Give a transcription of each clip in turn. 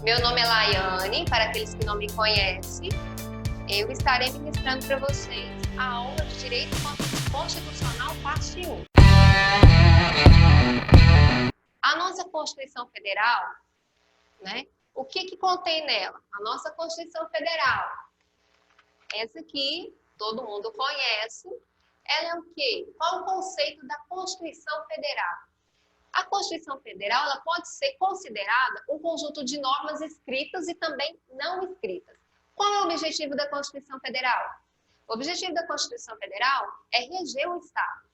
Meu nome é Laiane, para aqueles que não me conhecem, eu estarei ministrando para vocês a aula de Direito Constitucional, parte 1. A nossa Constituição Federal, né? O que contém nela? A nossa Constituição Federal. Essa aqui, todo mundo conhece. Ela é o quê? Qual o conceito da Constituição Federal? A Constituição Federal ela pode ser considerada um conjunto de normas escritas e também não escritas. Qual é o objetivo da Constituição Federal? O objetivo da Constituição Federal é reger o Estado.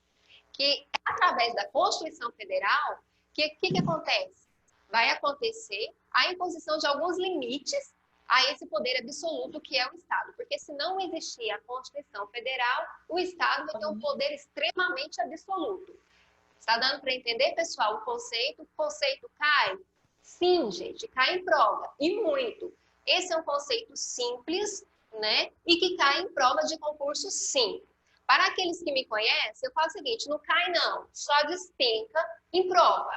Que através da Constituição Federal, o que acontece? Vai acontecer a imposição de alguns limites a esse poder absoluto que é o Estado. Porque se não existir a Constituição Federal, o Estado vai ter um poder extremamente absoluto. Está dando para entender, pessoal, o conceito? O conceito cai? Sim, gente, cai em prova. E muito. Esse é um conceito simples, né? E que cai em prova de concurso, sim. Para aqueles que me conhecem, eu falo o seguinte, não cai não, só despenca em prova.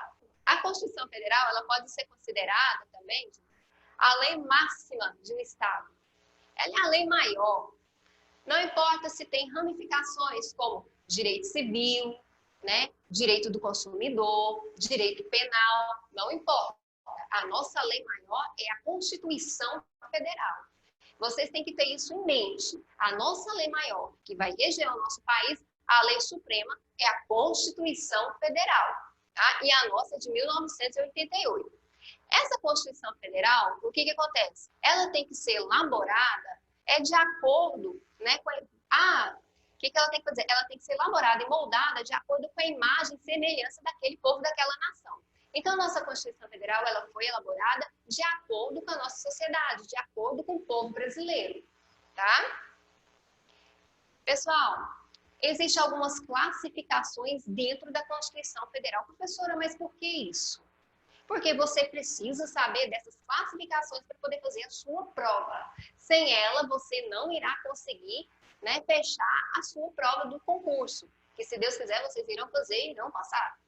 A Constituição Federal, ela pode ser considerada também a lei máxima de um Estado. Ela é a lei maior. Não importa se tem ramificações como direito civil, né? Direito do consumidor, direito penal, não importa. A nossa lei maior é a Constituição Federal. Vocês têm que ter isso em mente. A nossa lei maior, que vai reger o nosso país, a lei suprema, é a Constituição Federal. Tá? E a nossa é de 1988. Essa Constituição Federal, o que acontece? Ela tem que ser elaborada de acordo, né, com o que ela tem que fazer? Ela tem que ser elaborada e moldada de acordo com a imagem e semelhança daquele povo, daquela nação. Então, a nossa Constituição Federal ela foi elaborada de acordo com a nossa sociedade, de acordo com o povo brasileiro, tá? Pessoal, existem algumas classificações dentro da Constituição Federal. Professora, mas por que isso? Porque você precisa saber dessas classificações para poder fazer a sua prova. Sem ela, você não irá conseguir, né, fechar a sua prova do concurso. Que se Deus quiser, vocês irão fazer e irão passar.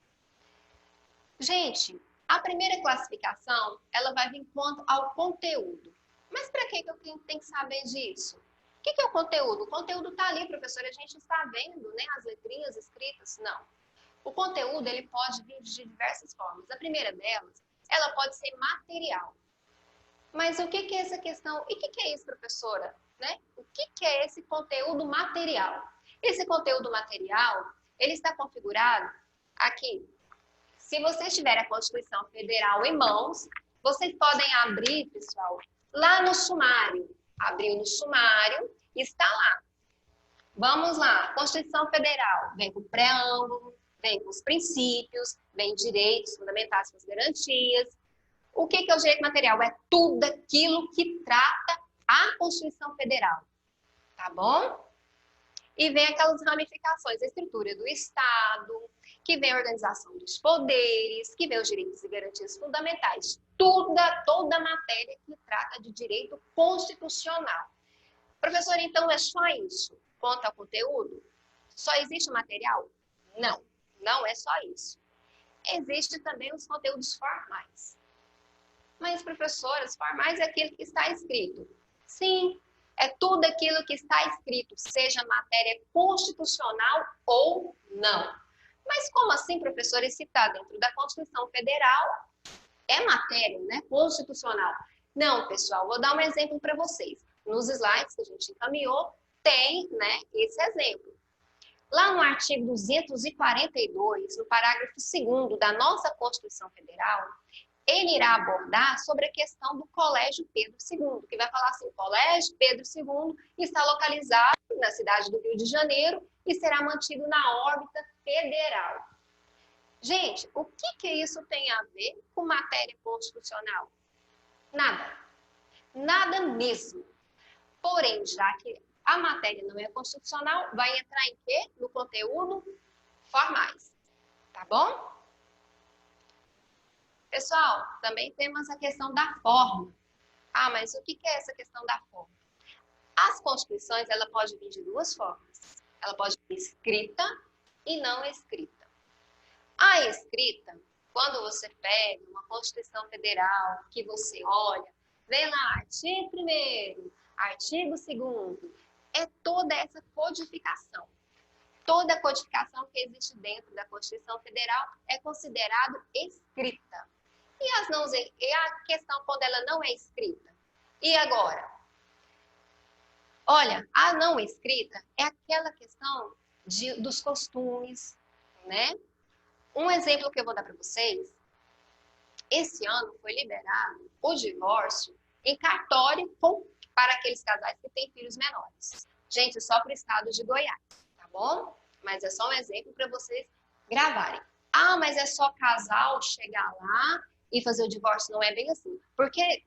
Gente, a primeira classificação, ela vai vir quanto ao conteúdo. Mas para que eu tenho que saber disso? O que é o conteúdo? O conteúdo está ali, professora, a gente está vendo, né, as letrinhas escritas? Não. O conteúdo, ele pode vir de diversas formas. A primeira delas, ela pode ser material. Mas o que é essa questão? E o que é isso, professora? Né? O que é esse conteúdo material? Esse conteúdo material, ele está configurado aqui. Se vocês tiverem a Constituição Federal em mãos, vocês podem abrir, pessoal, lá no sumário. Abriu no sumário, está lá. Vamos lá, Constituição Federal, vem com o preâmbulo, vem com os princípios, vem direitos fundamentais com as garantias. O que é o direito material? É tudo aquilo que trata a Constituição Federal, tá bom? E vem aquelas ramificações, a estrutura do Estado, que vem a organização dos poderes, que vem os direitos e garantias fundamentais. Toda a matéria que trata de direito constitucional. Professor, então é só isso? Quanto ao conteúdo? Só existe o material? Não, não é só isso. Existem também os conteúdos formais. Mas, professoras, formais é aquilo que está escrito. Sim, é tudo aquilo que está escrito, seja matéria constitucional ou não. Mas como assim, professora, se está dentro da Constituição Federal, é matéria, né, constitucional? Não, pessoal, vou dar um exemplo para vocês. Nos slides que a gente encaminhou, tem, né, esse exemplo. Lá no artigo 242, no parágrafo 2º da nossa Constituição Federal, ele irá abordar sobre a questão do Colégio Pedro II, que vai falar assim, o Colégio Pedro II está localizado na cidade do Rio de Janeiro e será mantido na órbita federal. Gente, o que isso tem a ver com matéria constitucional? Nada. Nada mesmo. Porém, já que a matéria não é constitucional, vai entrar em quê? No conteúdo formais. Tá bom? Pessoal, também temos a questão da forma. Ah, mas o que é essa questão da forma? As constituições, ela pode vir de duas formas. Ela pode vir escrita e não escrita. A escrita, quando você pega uma Constituição Federal, que você olha, Vem lá, artigo 1º, artigo 2º. É toda essa codificação. Toda codificação que existe dentro da Constituição Federal é considerada escrita. E a questão quando ela não é escrita? E agora? Olha, a não escrita é aquela questão dos costumes, né? Um exemplo que eu vou dar para vocês, esse ano foi liberado o divórcio em cartório para aqueles casais que têm filhos menores. Gente, só para o estado de Goiás, tá bom? Mas é só um exemplo para vocês gravarem. Ah, mas é só casal chegar lá e fazer o divórcio? Não é bem assim. Porque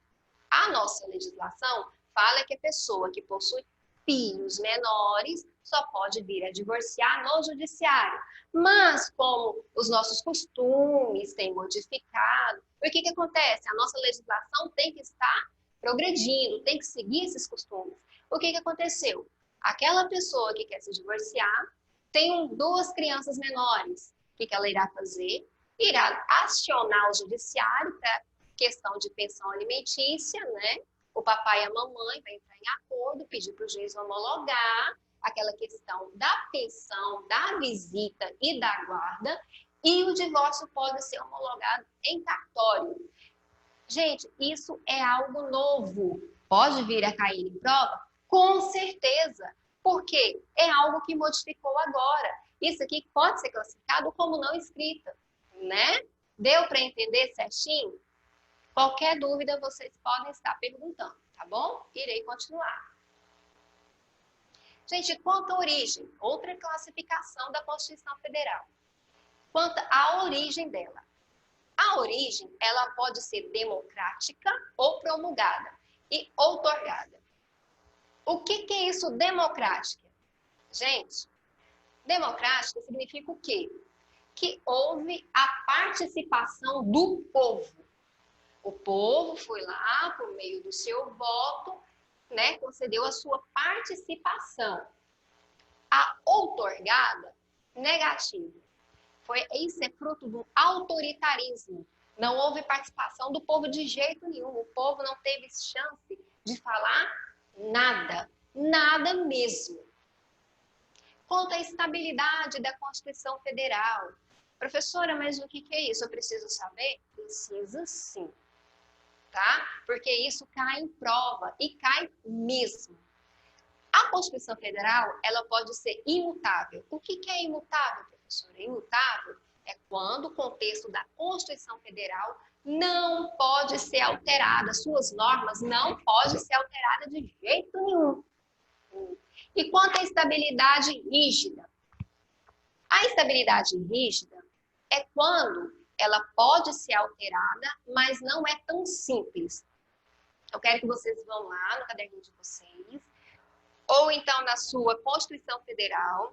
a nossa legislação fala que a pessoa que possui filhos menores só pode vir a divorciar no judiciário. Mas como os nossos costumes têm modificado, o que acontece? A nossa legislação tem que estar progredindo, tem que seguir esses costumes. O que aconteceu? Aquela pessoa que quer se divorciar tem 2 crianças menores. O que ela irá fazer? Irá acionar o judiciário para questão de pensão alimentícia, né? O papai e a mamãe vai entrar em acordo, pedir para o juiz homologar aquela questão da pensão, da visita e da guarda, e o divórcio pode ser homologado em cartório. Gente, isso é algo novo. Pode vir a cair em prova? Com certeza. Porque é algo que modificou agora. Isso aqui pode ser classificado como não escrita, né? Deu para entender certinho? Qualquer dúvida vocês podem estar perguntando, tá bom? Irei continuar. Gente, quanto à origem, outra classificação da Constituição Federal. Quanto à origem dela. A origem, ela pode ser democrática ou promulgada e outorgada. O que é isso, democrática? Gente, democrática significa o quê? Que houve a participação do povo. O povo foi lá, por meio do seu voto, né, concedeu a sua participação. A outorgada, negativa. Isso é fruto do autoritarismo. Não houve participação do povo de jeito nenhum. O povo não teve chance de falar nada. Nada mesmo. Quanto à estabilidade da Constituição Federal. Professora, mas o que é isso? Eu preciso saber? Precisa sim. Tá? Porque isso cai em prova e cai mesmo. A Constituição Federal, ela pode ser imutável. O que é imutável, professora? Imutável é quando o contexto da Constituição Federal não pode ser alterada, suas normas não podem ser alteradas de jeito nenhum. E quanto à estabilidade rígida? A estabilidade rígida é quando ela pode ser alterada, mas não é tão simples. Eu quero que vocês vão lá no caderninho de vocês, ou então na sua Constituição Federal,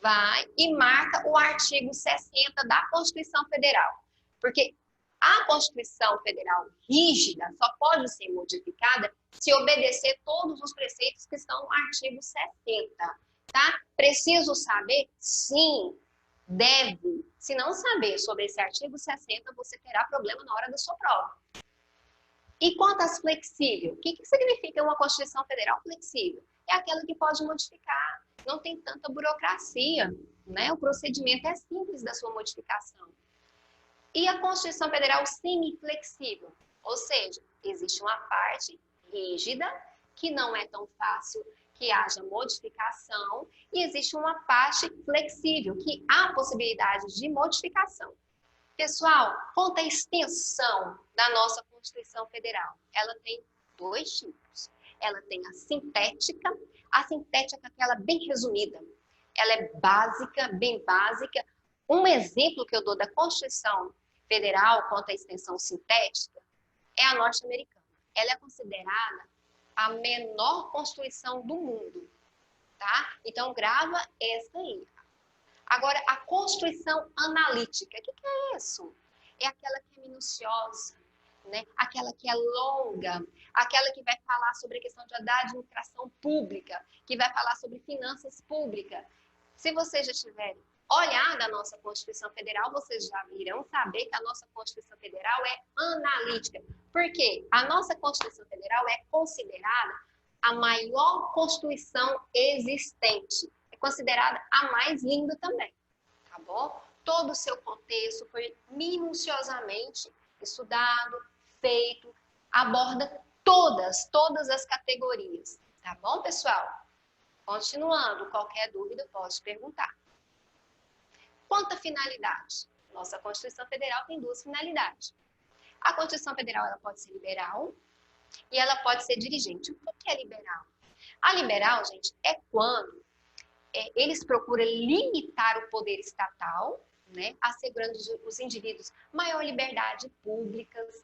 vai e marca o artigo 60 da Constituição Federal. Porque a Constituição Federal rígida só pode ser modificada se obedecer todos os preceitos que estão no artigo 60, tá? Preciso saber? Sim, deve. Se não saber sobre esse artigo 60, você terá problema na hora da sua prova. E quanto às flexíveis, o que significa uma Constituição Federal flexível? É aquela que pode modificar, não tem tanta burocracia, né? O procedimento é simples da sua modificação. E a Constituição Federal semiflexível, ou seja, existe uma parte rígida, que não é tão fácil que haja modificação, e existe uma parte flexível, que há possibilidade de modificação. Pessoal, quanto à extensão da nossa Constituição Federal, ela tem 2 tipos. Ela tem a sintética é aquela bem resumida. Ela é básica, bem básica. Um exemplo que eu dou da Constituição Federal quanto à extensão sintética é a norte-americana. Ela é considerada a menor Constituição do mundo, tá? Então, grava essa aí. Agora, a Constituição analítica, o que é isso? É aquela que é minuciosa, né? Aquela que é longa, aquela que vai falar sobre a questão da administração pública, que vai falar sobre finanças públicas. Se vocês já tiverem olhado a nossa Constituição Federal, vocês já irão saber que a nossa Constituição Federal é analítica. Por quê? A nossa Constituição Federal é considerada a maior Constituição existente. É considerada a mais linda também, tá bom? Todo o seu contexto foi minuciosamente estudado, feito, aborda todas as categorias, tá bom, pessoal? Continuando, qualquer dúvida pode perguntar. Quanto à finalidade? Nossa Constituição Federal tem duas finalidades. A Constituição Federal ela pode ser liberal e ela pode ser dirigente. O que é liberal? A liberal, gente, é quando eles procuram limitar o poder estatal, né, assegurando os indivíduos maior liberdade públicas.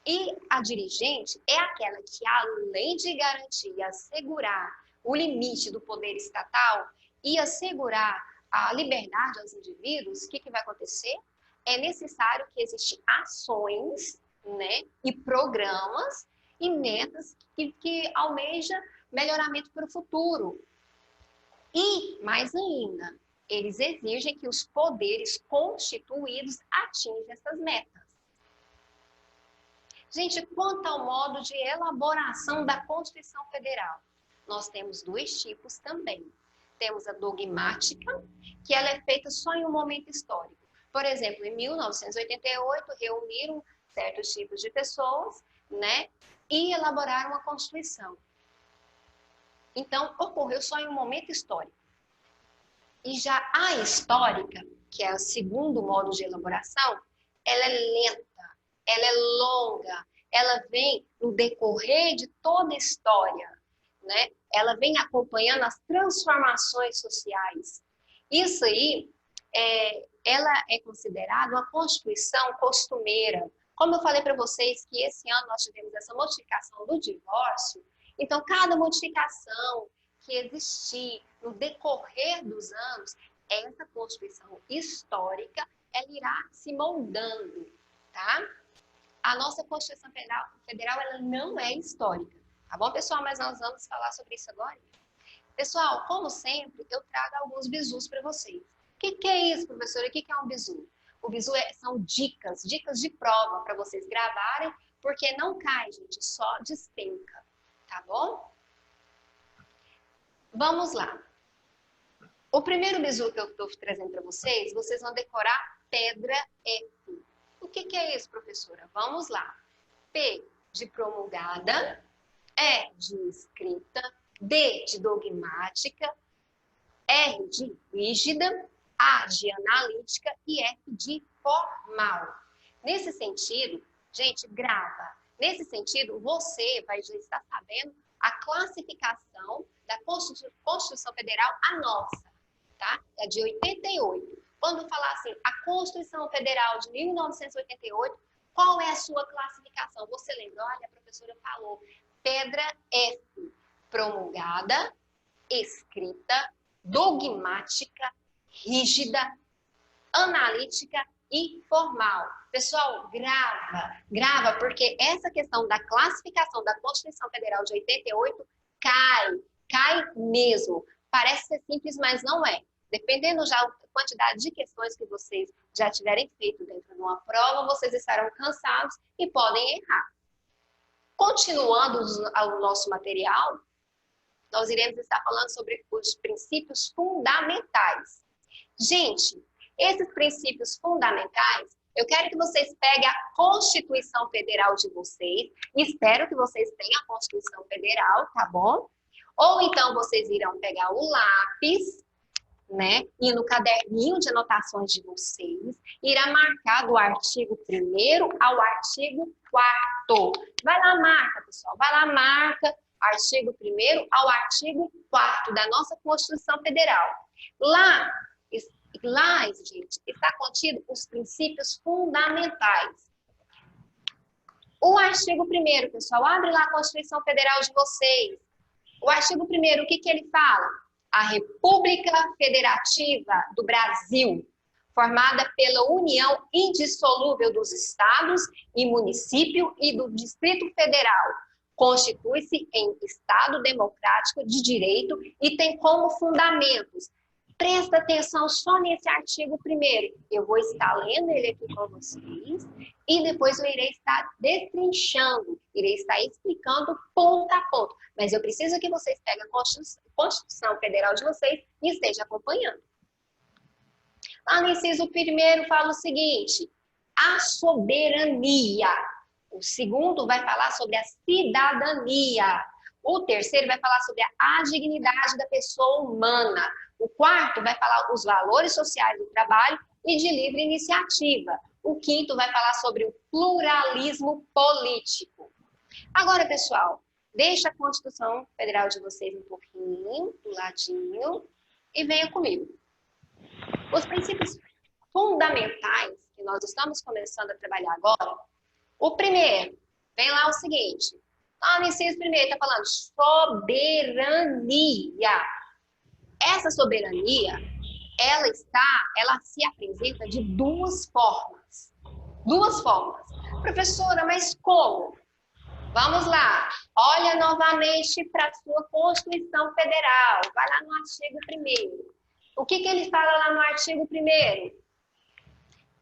E a dirigente é aquela que, além de garantir e assegurar o limite do poder estatal e assegurar a liberdade aos indivíduos, o que vai acontecer? É necessário que existam ações, né, e programas e metas que almejam melhoramento para o futuro. E, mais ainda, eles exigem que os poderes constituídos atinjam essas metas. Gente, quanto ao modo de elaboração da Constituição Federal, nós temos dois tipos também. Temos a dogmática, que ela é feita só em um momento histórico. Por exemplo, em 1988, reuniram certos tipos de pessoas, né, e elaboraram uma Constituição. Então, ocorreu só em um momento histórico. E já a histórica, que é o segundo modo de elaboração, ela é lenta, ela é longa, ela vem no decorrer de toda a história, né? Ela vem acompanhando as transformações sociais. Isso aí, ela é considerada uma Constituição costumeira. Como eu falei para vocês que esse ano nós tivemos essa modificação do divórcio, então cada modificação que existir no decorrer dos anos, essa Constituição histórica, ela irá se moldando, tá? A nossa Constituição Federal ela não é histórica, tá bom, pessoal? Mas nós vamos falar sobre isso agora. Pessoal, como sempre, eu trago alguns bizus para vocês. O que é isso, professora? O que é um bizu? O bizu são dicas de prova para vocês gravarem, porque não cai, gente, só despenca, tá bom? Vamos lá. O primeiro bizu que eu estou trazendo para vocês, vocês vão decorar pedra F. O que é isso, professora? Vamos lá. P de promulgada, E de escrita, D de dogmática, R de rígida, A de analítica e F de formal. Nesse sentido, gente, grava. Nesse sentido, você vai já estar sabendo a classificação da Constituição Federal, a nossa, tá? É de 88. Quando falar assim, a Constituição Federal de 1988, qual é a sua classificação? Você lembra? Olha, a professora falou, pedra F, promulgada, escrita, dogmática, rígida, analítica e formal. Pessoal, grava, porque essa questão da classificação da Constituição Federal de 88 cai mesmo. Parece ser simples, mas não é. Dependendo já da quantidade de questões que vocês já tiverem feito dentro de uma prova, vocês estarão cansados e podem errar. Continuando o nosso material, nós iremos estar falando sobre os princípios fundamentais. Gente, esses princípios fundamentais, eu quero que vocês peguem a Constituição Federal de vocês, espero que vocês tenham a Constituição Federal, tá bom? Ou então vocês irão pegar o lápis, né, e no caderninho de anotações de vocês, irá marcar do artigo 1º ao artigo 4º. Vai lá, marca, pessoal, vai lá, marca artigo 1º ao artigo 4º da nossa Constituição Federal. Lá, gente, está contido os princípios fundamentais. O artigo 1º, pessoal, abre lá a Constituição Federal de vocês. O artigo 1º, o que ele fala? A República Federativa do Brasil, formada pela união indissolúvel dos estados e município e do Distrito Federal, constitui-se em Estado democrático de direito e tem como fundamentos Presta atenção só nesse artigo primeiro. Eu vou estar lendo ele aqui com vocês e depois eu irei estar destrinchando, irei estar explicando ponto a ponto. Mas eu preciso que vocês peguem a Constituição Federal de vocês e estejam acompanhando. Lá no inciso primeiro fala o seguinte: a soberania. O segundo vai falar sobre a cidadania. O terceiro vai falar sobre a dignidade da pessoa humana. O quarto vai falar os valores sociais do trabalho e de livre iniciativa. O quinto vai falar sobre o pluralismo político. Agora, pessoal, deixa a Constituição Federal de vocês um pouquinho do ladinho e venha comigo. Os princípios fundamentais que nós estamos começando a trabalhar agora, o primeiro, vem lá o seguinte, lá no inciso primeiro está falando soberania. Essa soberania, ela se apresenta de duas formas. Duas formas. Professora, mas como? Vamos lá. Olha novamente para a sua Constituição Federal. Vai lá no artigo 1º. O que ele fala lá no artigo 1º?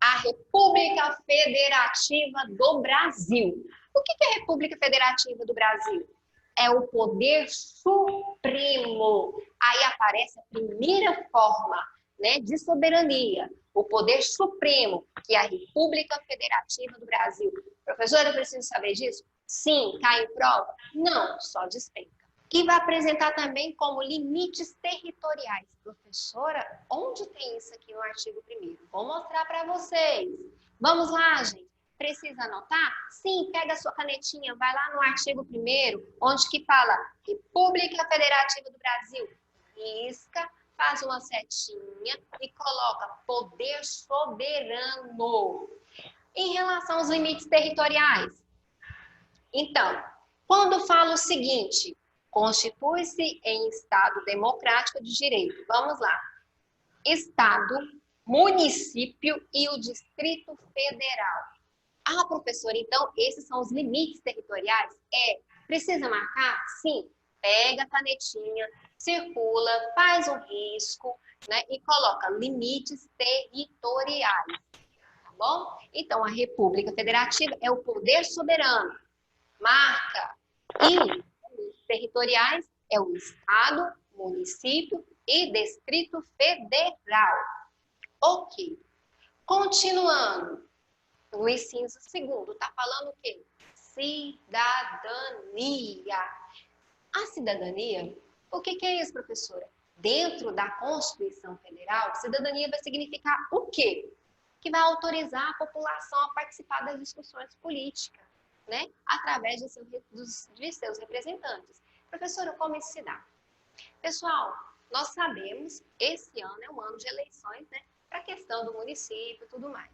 A República Federativa do Brasil. O que é a República Federativa do Brasil? É o poder supremo. Aí aparece a primeira forma, né, de soberania. O poder supremo, que é a República Federativa do Brasil. Professora, eu preciso saber disso? Sim. Cai em prova? Não, só despenca. E vai apresentar também como limites territoriais. Professora, onde tem isso aqui no artigo 1º? Vou mostrar para vocês. Vamos lá, gente. Precisa anotar? Sim, pega a sua canetinha, vai lá no artigo 1º, onde que fala República Federativa do Brasil. Risca, faz uma setinha e coloca poder soberano. Em relação aos limites territoriais. Então, quando fala o seguinte, constitui-se em Estado democrático de direito. Vamos lá. Estado, município e o Distrito Federal. Ah, professora, então esses são os limites territoriais? Precisa marcar? Sim. Pega a canetinha, circula, faz um risco, né, e coloca limites territoriais. Tá bom? Então, a República Federativa é o poder soberano. Marca. E os territoriais é o Estado, município e Distrito Federal. Ok. Continuando. No inciso 2º, está falando o quê? Cidadania. A cidadania, o que é isso, professora? Dentro da Constituição Federal, cidadania vai significar o quê? Que vai autorizar a população a participar das discussões políticas, né? Através de seus representantes. Professora, como isso se dá? Pessoal, nós sabemos, esse ano é um ano de eleições, né? Para a questão do município e tudo mais.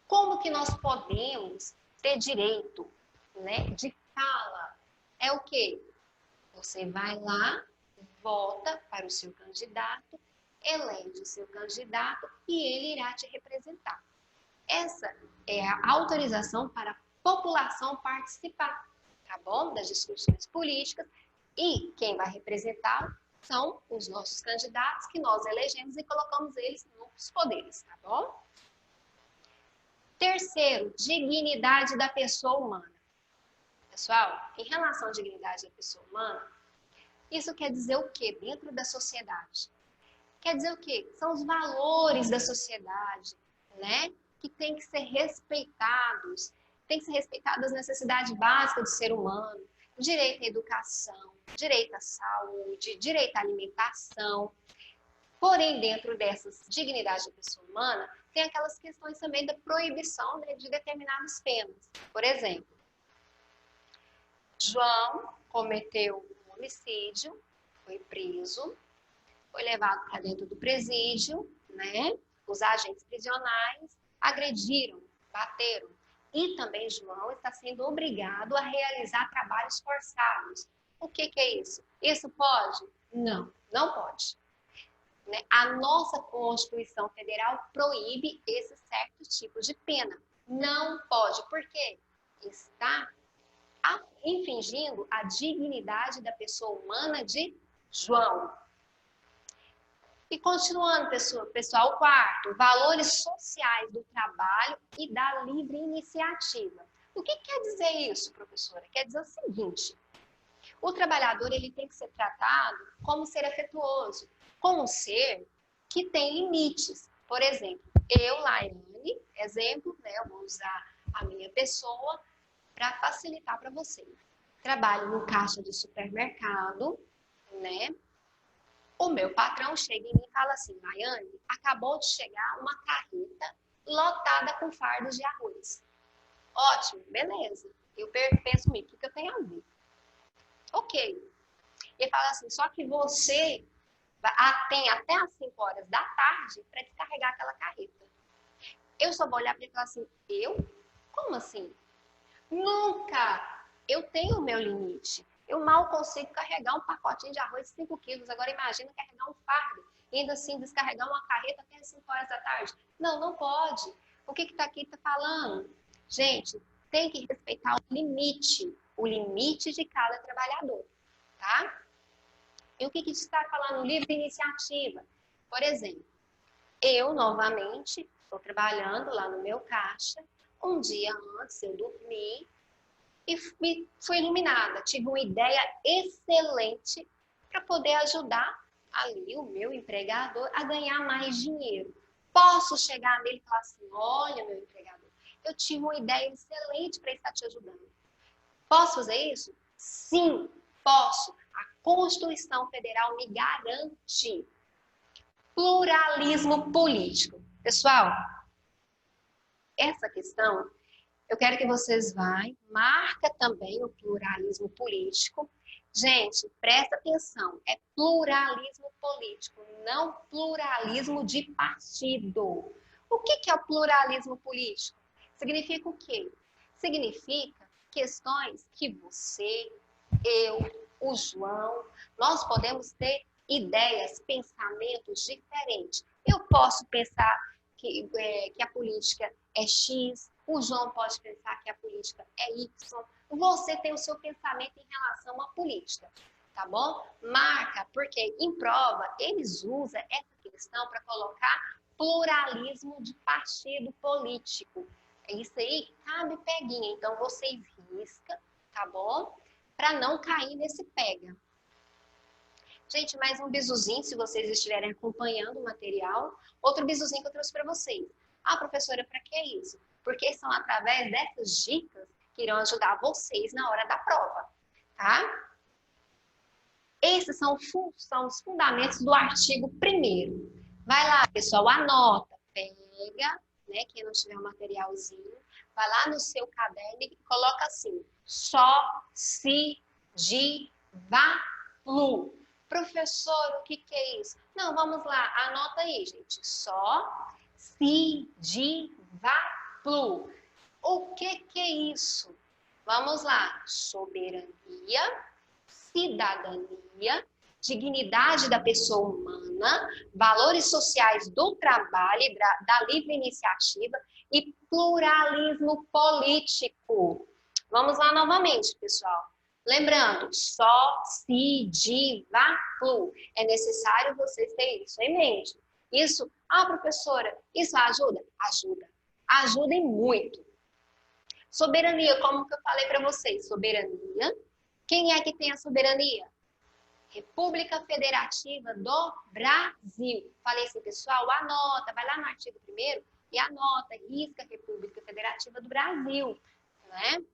Como que nós podemos ter direito, né, de fala? É o quê? Você vai lá, vota para o seu candidato, elege o seu candidato e ele irá te representar. Essa é a autorização para a população participar, tá bom? Das discussões políticas, e quem vai representar são os nossos candidatos que nós elegemos e colocamos eles nos poderes, tá bom? Terceiro, dignidade da pessoa humana. Pessoal, em relação à dignidade da pessoa humana, isso quer dizer o quê dentro da sociedade? Quer dizer o quê? São os valores da sociedade, né? Que tem que ser respeitados. Tem que ser respeitadas as necessidades básicas do ser humano. Direito à educação, direito à saúde, direito à alimentação. Porém, dentro dessas dignidades da pessoa humana, tem aquelas questões também da proibição, né, de determinadas penas. Por exemplo, João cometeu um homicídio, foi preso, foi levado para dentro do presídio, né? Os agentes prisionais agrediram, bateram. E também João está sendo obrigado a realizar trabalhos forçados. O que é isso? Isso pode? Não, não pode. A nossa Constituição Federal proíbe esses certos tipos de pena. Não pode. Por quê? Está infringindo a dignidade da pessoa humana de João. E continuando, pessoal, o quarto, valores sociais do trabalho e da livre iniciativa. O que quer dizer isso, professora? Quer dizer o seguinte, o trabalhador ele tem que ser tratado como um ser afetuoso, como um ser que tem limites. Por exemplo, eu, Laiane, exemplo, né, eu vou usar a minha pessoa para facilitar para vocês. Trabalho no caixa de supermercado, né? O meu patrão chega em mim e fala assim, Laiane, acabou de chegar uma carreta lotada com fardos de arroz. Ótimo, beleza. Eu penso comigo, o que eu tenho a ver? Ok. Ele fala assim, só que você tem até as 5 horas da tarde para descarregar aquela carreta. Eu só vou olhar para ele e falar assim, eu? Como assim? Nunca! Eu tenho o meu limite. Eu mal consigo carregar um pacotinho de arroz de 5 quilos. Agora imagina carregar um fardo e ainda assim descarregar uma carreta até as 5 horas da tarde. Não, não pode. O que está aqui está falando? Gente, tem que respeitar o limite de cada trabalhador, tá? E o que está falando no livro de iniciativa? Por exemplo, eu novamente estou trabalhando lá no meu caixa. Um dia antes eu dormi e fui iluminada. Tive uma ideia excelente para poder ajudar ali o meu empregador a ganhar mais dinheiro. Posso chegar nele e falar assim, olha, meu empregador, eu tive uma ideia excelente para estar te ajudando. Posso fazer isso? Sim, posso. A Constituição Federal me garante pluralismo político. Pessoal, essa questão, eu quero que vocês marca também o pluralismo político. Gente, presta atenção, é pluralismo político, não pluralismo de partido. O que é o pluralismo político? Significa o quê? Significa questões que você, eu, o João, nós podemos ter ideias, pensamentos diferentes. Eu posso pensar que a política é X, o João pode pensar que a política é Y. Você tem o seu pensamento em relação à política, tá bom? Marca, porque em prova eles usam essa questão para colocar pluralismo de partido político. Isso aí cabe peguinha, então vocês riscam, tá bom? Para não cair nesse pega. Gente, mais um bizuzinho, se vocês estiverem acompanhando o material. Outro bizuzinho que eu trouxe para vocês. Ah, professora, para que isso? Porque são através dessas dicas que irão ajudar vocês na hora da prova, tá? Esses são os fundamentos do artigo 1º. Vai lá, pessoal, anota, pega, né, quem não tiver o materialzinho, vai lá no seu caderno e coloca assim, só, se, de, vá, lu. Professor, o que é isso? Não, vamos lá, anota aí, gente. Só, se, de, vá, plu. O que é isso? Vamos lá. Soberania, cidadania, dignidade da pessoa humana, valores sociais do trabalho, da livre iniciativa e pluralismo político. Vamos lá novamente, pessoal. Lembrando, só, se, de, vá, plu. É necessário vocês terem isso em mente. Isso, professora, isso ajuda? Ajuda. Ajuda e muito. Soberania, como que eu falei para vocês? Soberania. Quem é que tem a soberania? República Federativa do Brasil. Falei assim, pessoal, anota, vai lá no artigo 1º e anota, risca República Federativa do Brasil, né?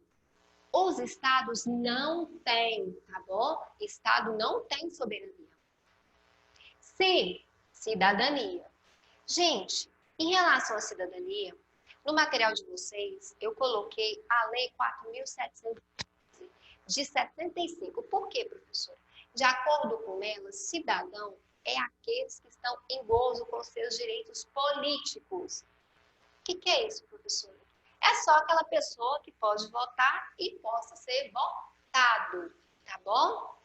Os estados não têm, tá bom? Estado não tem soberania. C, cidadania. Gente, em relação à cidadania, no material de vocês, eu coloquei a Lei 4.715 de 75. Por quê, professora? De acordo com ela, cidadão é aqueles que estão em gozo com seus direitos políticos. O que é isso, professora? É só aquela pessoa que pode votar e possa ser votado, tá bom?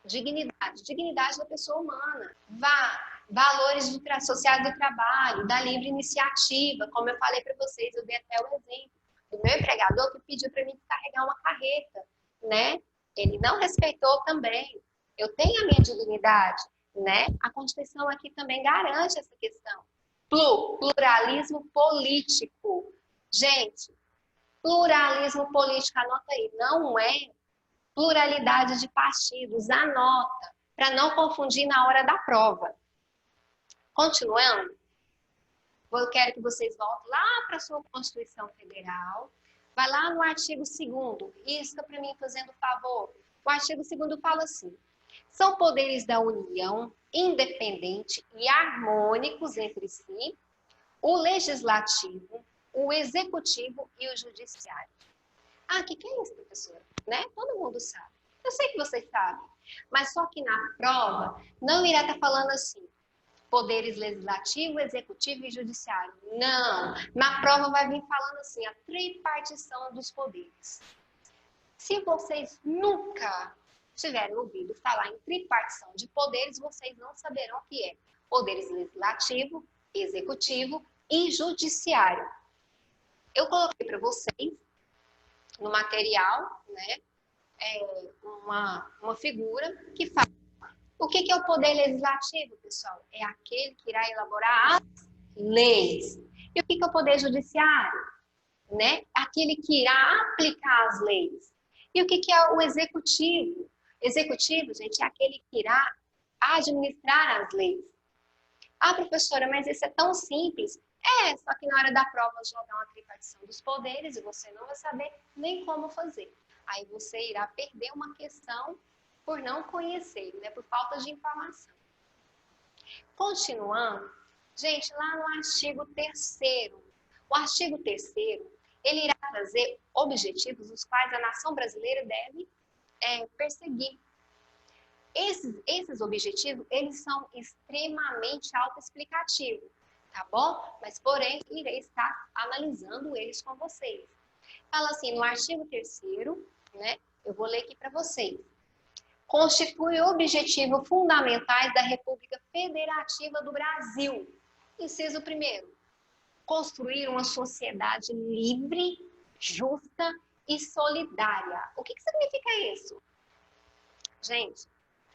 Dignidade, dignidade da pessoa humana. Valores sociais do trabalho, da livre iniciativa, como eu falei para vocês, eu dei até o exemplo do meu empregador que pediu para mim carregar uma carreta, né? Ele não respeitou também. Eu tenho a minha dignidade. né? A Constituição aqui também garante essa questão. Pluralismo político. Gente, pluralismo político, anota aí, não é pluralidade de partidos, anota, para não confundir na hora da prova. Continuando, eu quero que vocês voltem lá para a sua Constituição Federal, vai lá no artigo 2º, isca para mim fazendo favor. O artigo 2º fala assim: são poderes da União, independentes e harmônicos entre si, o legislativo, o executivo e o judiciário. Ah, o que é isso, professora? Né? Todo mundo sabe. Eu sei que vocês sabem. Mas só que na prova não irá estar falando assim, poderes legislativo, executivo e judiciário. Não. Na prova vai vir falando assim, a tripartição dos poderes. Se vocês nunca tiverem ouvido falar em tripartição de poderes, vocês não saberão o que é poderes legislativo, executivo e judiciário. Eu coloquei para vocês no material, né, uma figura que fala o que é o poder legislativo, pessoal? É aquele que irá elaborar as leis. E o que é o poder judiciário? Né? Aquele que irá aplicar as leis. E o que é o executivo? Executivo, gente, é aquele que irá administrar as leis. Ah, professora, mas isso é tão simples. É, só que na hora da prova jogar uma tripartição dos poderes e você não vai saber nem como fazer. Aí você irá perder uma questão por não conhecer, né? Por falta de informação. Continuando, gente, lá no artigo 3º, o artigo 3º, ele irá trazer objetivos os quais a nação brasileira deve perseguir. Esses objetivos, eles são extremamente autoexplicativos, tá bom? Mas, porém, irei estar analisando eles com vocês. Fala assim, no artigo 3º, né? Eu vou ler aqui para vocês. Constitui objetivos fundamentais da República Federativa do Brasil. Inciso 1º, construir uma sociedade livre, justa e solidária. O que significa isso? Gente,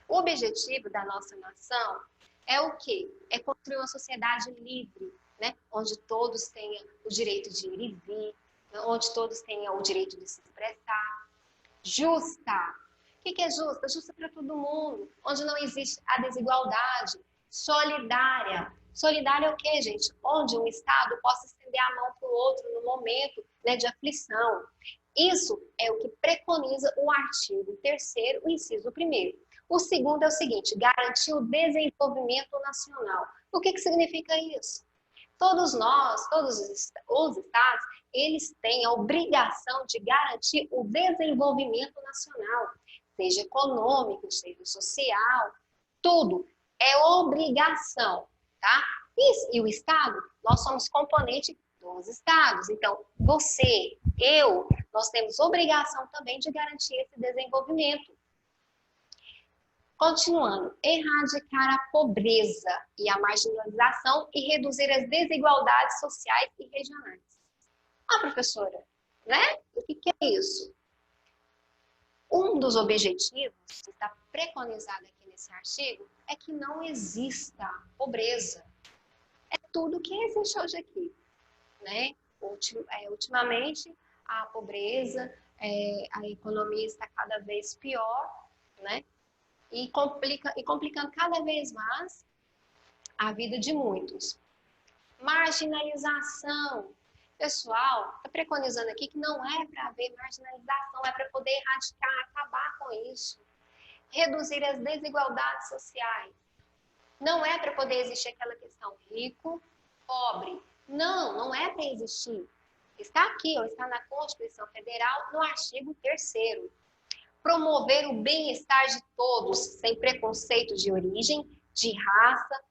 o objetivo da nossa nação é o quê? É construir uma sociedade livre, né? Onde todos tenham o direito de ir e vir, onde todos tenham o direito de se expressar. Justa. O que é justa? Justa para todo mundo, onde não existe a desigualdade. Solidária. Solidária é o quê, gente? Onde um Estado possa estender a mão para o outro no momento, né, de aflição. Isso é o que preconiza o artigo 3º, o inciso 1º. O segundo é o seguinte, garantir o desenvolvimento nacional. O que significa isso? Todos nós, todos os estados, eles têm a obrigação de garantir o desenvolvimento nacional, seja econômico, seja social, tudo é obrigação, tá? E o Estado, nós somos componente dos estados, então você, eu, nós temos obrigação também de garantir esse desenvolvimento. Continuando, erradicar a pobreza e a marginalização e reduzir as desigualdades sociais e regionais. Ah, professora, né? O que é isso? Um dos objetivos que está preconizado aqui nesse artigo é que não exista pobreza. É tudo que existe hoje aqui, né? Ultimamente, a pobreza, a economia está cada vez pior, né? E complicando cada vez mais a vida de muitos. Marginalização. Pessoal, está preconizando aqui que não é para haver marginalização, é para poder erradicar, acabar com isso. Reduzir as desigualdades sociais. Não é para poder existir aquela questão rico, pobre. Não, não é para existir. Está aqui, está na Constituição Federal, no artigo 3º. Promover o bem-estar de todos, sem preconceito de origem, de raça,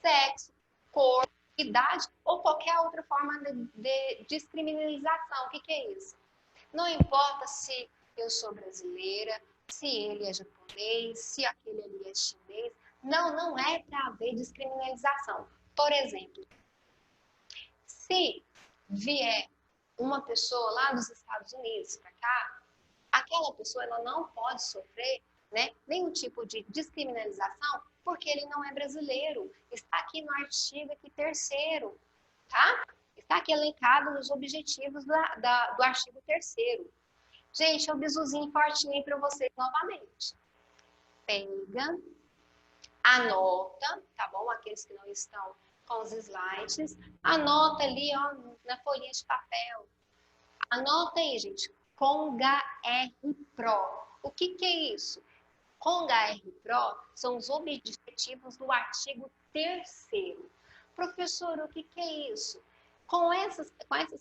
sexo, cor, idade ou qualquer outra forma de descriminalização. O que é isso? Não importa se eu sou brasileira, se ele é japonês, se aquele ali é chinês. Não é para haver descriminalização. Por exemplo, se vier uma pessoa lá dos Estados Unidos para cá, aquela pessoa ela não pode sofrer, né, nenhum tipo de descriminalização Porque ele não é brasileiro. Está aqui no artigo aqui 3º, tá? Está aqui elencado nos objetivos do artigo 3º. Gente, é um bizuzinho fortinho para vocês novamente. Pega, anota, tá bom? Aqueles que não estão com os slides, anota ali, ó, na folhinha de papel. Anota aí, gente, CONGA-R-PRO. O que é isso? CONGA-R-PRO são os objetivos do artigo 3º. Professor, o que é isso? Com essas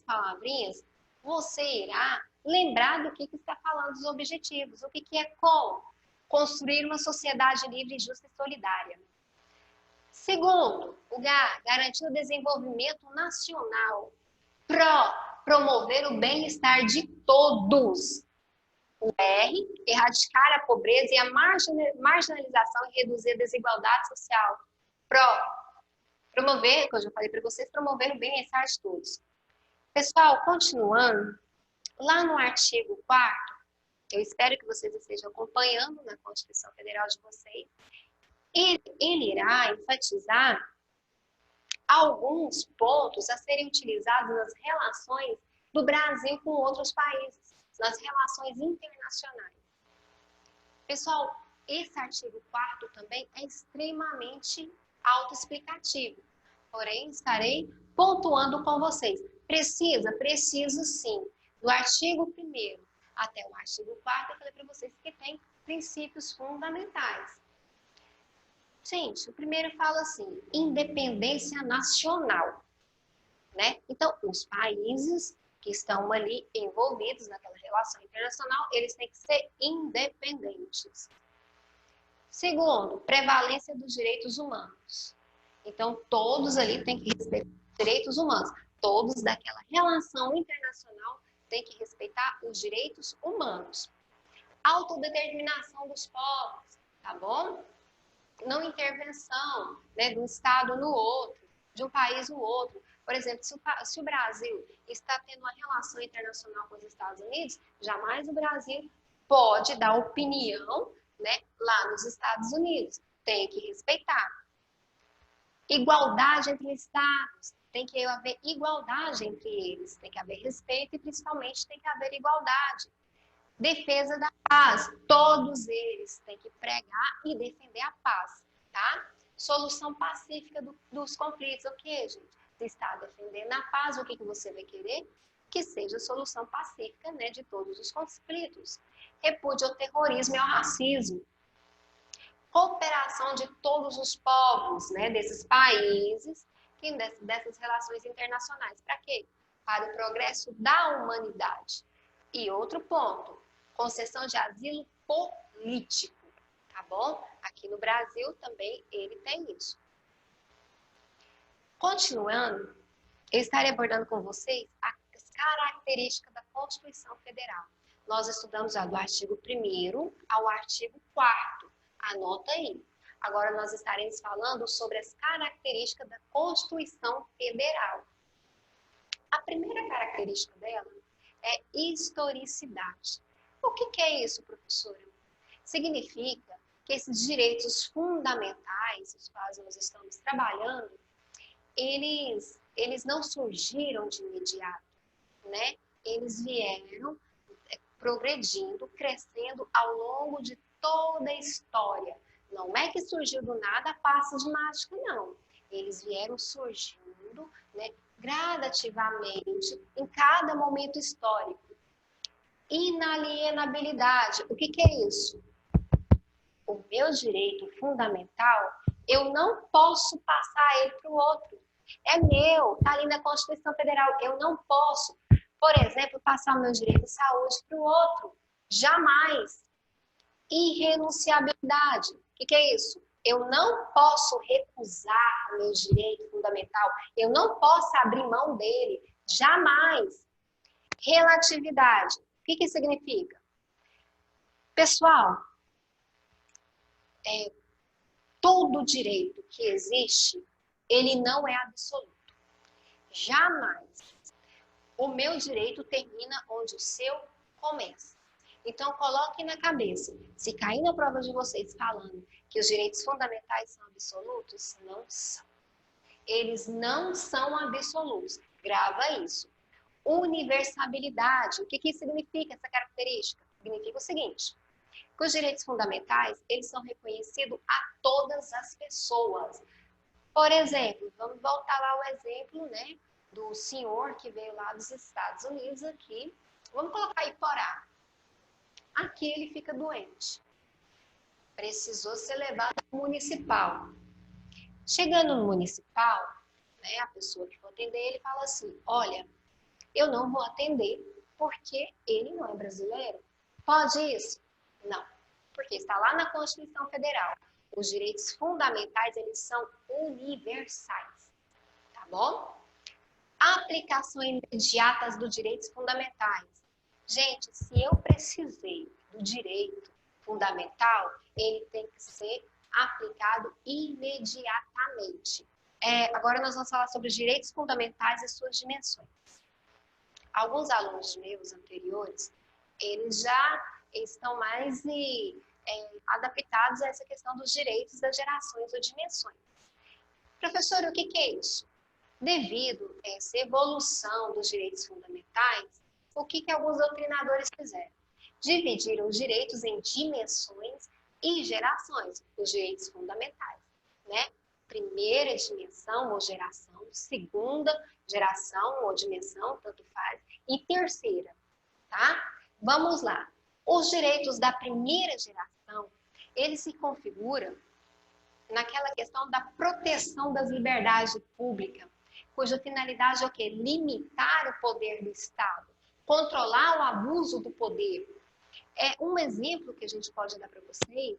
palavrinhas, você irá lembrar do que está falando dos objetivos. O que é CON? Construir uma sociedade livre, justa e solidária. Segundo, o G, garantir o desenvolvimento nacional. PRO, promover o bem-estar de todos. O R, erradicar a pobreza e a marginalização e reduzir a desigualdade social. PRO, promover, que eu já falei para vocês, promover o bem-estar de todos. Pessoal, continuando, lá no artigo 4º, eu espero que vocês estejam acompanhando na Constituição Federal de vocês, ele irá enfatizar alguns pontos a serem utilizados nas relações do Brasil com outros países, nas relações internacionais. Pessoal, esse artigo 4º também é extremamente autoexplicativo, porém estarei pontuando com vocês. Preciso sim. Do artigo 1º até o artigo 4º, eu falei para vocês que tem princípios fundamentais. Gente, o primeiro fala assim, independência nacional, né? Então, os países que estão ali envolvidos naquela relação internacional, eles têm que ser independentes. Segundo, prevalência dos direitos humanos. Então, todos ali têm que respeitar os direitos humanos. Todos daquela relação internacional têm que respeitar os direitos humanos. Autodeterminação dos povos, tá bom? Não intervenção, né, de um estado no outro, de um país no outro. Por exemplo, se o Brasil está tendo uma relação internacional com os Estados Unidos, jamais o Brasil pode dar opinião, né, lá nos Estados Unidos. Tem que respeitar. Igualdade entre estados. Tem que haver igualdade entre eles. Tem que haver respeito e, principalmente, tem que haver igualdade. Defesa da paz. Todos eles têm que pregar e defender a paz, tá? Solução pacífica dos conflitos. O que, gente? Você está defendendo a paz, o que você vai querer? Que seja a solução pacífica, né, de todos os conflitos. Repúdio ao terrorismo e ao racismo. Cooperação de todos os povos, né, desses países, dessas relações internacionais. Para quê? Para o progresso da humanidade. E outro ponto, concessão de asilo político, tá bom? Aqui no Brasil também ele tem isso. Continuando, eu estarei abordando com vocês as características da Constituição Federal. Nós estudamos do artigo 1º ao artigo 4º. Anota aí. Agora nós estaremos falando sobre as características da Constituição Federal. A primeira característica dela é historicidade. O que é isso, professora? Significa que esses direitos fundamentais, os quais nós estamos trabalhando, eles não surgiram de imediato, né? Eles vieram progredindo, crescendo ao longo de toda a história. Não é que surgiu do nada, passe de mágica, não. Eles vieram surgindo, né, gradativamente, em cada momento histórico. Inalienabilidade. O que é isso? O meu direito fundamental, eu não posso passar ele para o outro. É meu, está ali na Constituição Federal. Eu não posso, por exemplo, passar o meu direito de saúde para o outro. Jamais. Irrenunciabilidade. O que é isso? Eu não posso recusar o meu direito fundamental. Eu não posso abrir mão dele. Jamais. Relatividade. O que significa? Pessoal, todo direito que existe, ele não é absoluto. Jamais. O meu direito termina onde o seu começa. Então, coloquem na cabeça, se cair na prova de vocês falando que os direitos fundamentais são absolutos? Não são. Eles não são absolutos. Grava isso. Universabilidade. O que isso significa, essa característica? Significa o seguinte, que os direitos fundamentais, eles são reconhecidos a todas as pessoas. Por exemplo, vamos voltar lá ao exemplo, né, do senhor que veio lá dos Estados Unidos aqui. Vamos colocar Iporá. Aqui ele fica doente. Precisou ser levado ao municipal. Chegando no municipal, né, a pessoa que for atender, ele fala assim, olha, eu não vou atender porque ele não é brasileiro. Pode isso? Não, porque está lá na Constituição Federal. Os direitos fundamentais, eles são universais, tá bom? Aplicação imediatas dos direitos fundamentais. Gente, se eu precisei do direito fundamental, ele tem que ser aplicado imediatamente. Agora nós vamos falar sobre os direitos fundamentais e suas dimensões. Alguns alunos meus anteriores, eles já estão mais adaptados a essa questão dos direitos das gerações ou dimensões. Professor, o que é isso? Devido a essa evolução dos direitos fundamentais, o que alguns doutrinadores fizeram? Dividiram os direitos em dimensões e gerações, os direitos fundamentais, né? Primeira dimensão ou geração, segunda geração ou dimensão, tanto faz, e terceira, tá? Vamos lá. Os direitos da primeira geração, eles se configuram naquela questão da proteção das liberdades públicas, cuja finalidade é o quê? Limitar o poder do Estado, controlar o abuso do poder. Um exemplo que a gente pode dar para vocês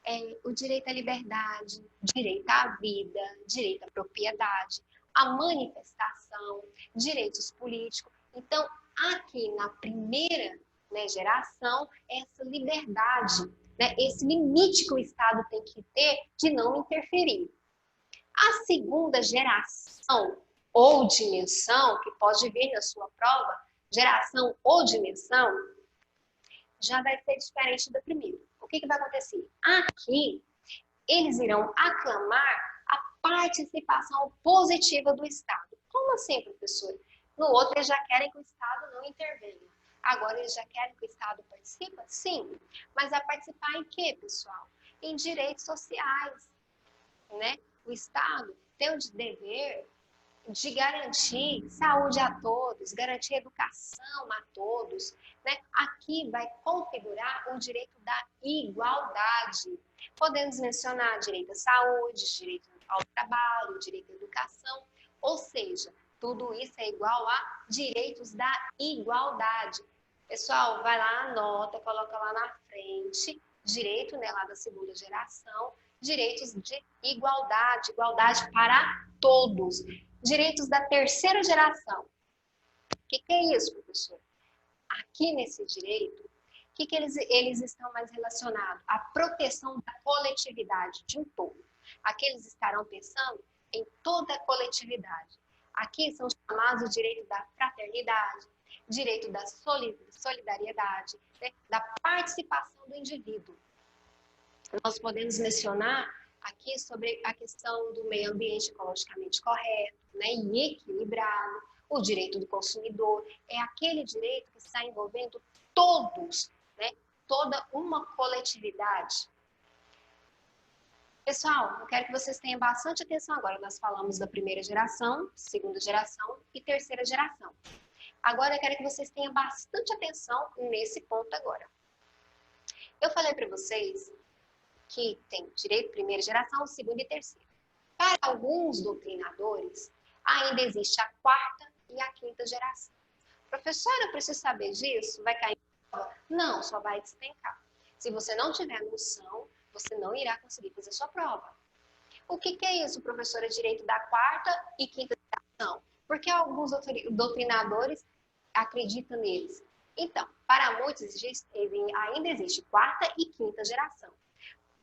é o direito à liberdade, direito à vida, direito à propriedade, à manifestação, direitos políticos. Então, aqui na primeira, né, geração, essa liberdade, né, esse limite que o Estado tem que ter de não interferir. A segunda geração ou dimensão, que pode vir na sua prova, geração ou dimensão, já vai ser diferente da primeira. O que vai acontecer? Aqui, eles irão aclamar a participação positiva do Estado. Como assim, professor? No outro, eles já querem que o Estado não intervenha. Agora, eles já querem que o Estado participe? Sim. Mas vai participar em quê, pessoal? Em direitos sociais, né? O Estado tem o dever de garantir saúde a todos, garantir educação a todos, né? Aqui vai configurar o direito da igualdade. Podemos mencionar direito à saúde, direito ao trabalho, direito à educação, ou seja, tudo isso é igual a direitos da igualdade. Pessoal, vai lá, anota, coloca lá na frente, direito, né, lá da segunda geração, direitos de igualdade, igualdade para todos. Direitos da terceira geração. O que é isso, professor? Aqui nesse direito, o que eles estão mais relacionados? A proteção da coletividade de um todo. Aqui eles estarão pensando em toda a coletividade. Aqui são chamados de direito da fraternidade, direito da solidariedade, né? Da participação do indivíduo. Nós podemos mencionar aqui sobre a questão do meio ambiente ecologicamente correto, né, e equilibrado, o direito do consumidor, é aquele direito que está envolvendo todos, né, toda uma coletividade. Pessoal, eu quero que vocês tenham bastante atenção agora. Nós falamos da primeira geração, segunda geração e terceira geração. Agora eu quero que vocês tenham bastante atenção nesse ponto agora. Eu falei para vocês que tem direito primeira geração, segunda e terceira. Para alguns doutrinadores, ainda existe a quarta e a quinta geração. Professora, eu preciso saber disso? Vai cair em prova? Não, só vai despencar. Se você não tiver noção, você não irá conseguir fazer sua prova. O que é isso, professora? Direito da quarta e quinta geração? Porque alguns doutrinadores acreditam neles. Então, para muitos ainda existe quarta e quinta geração.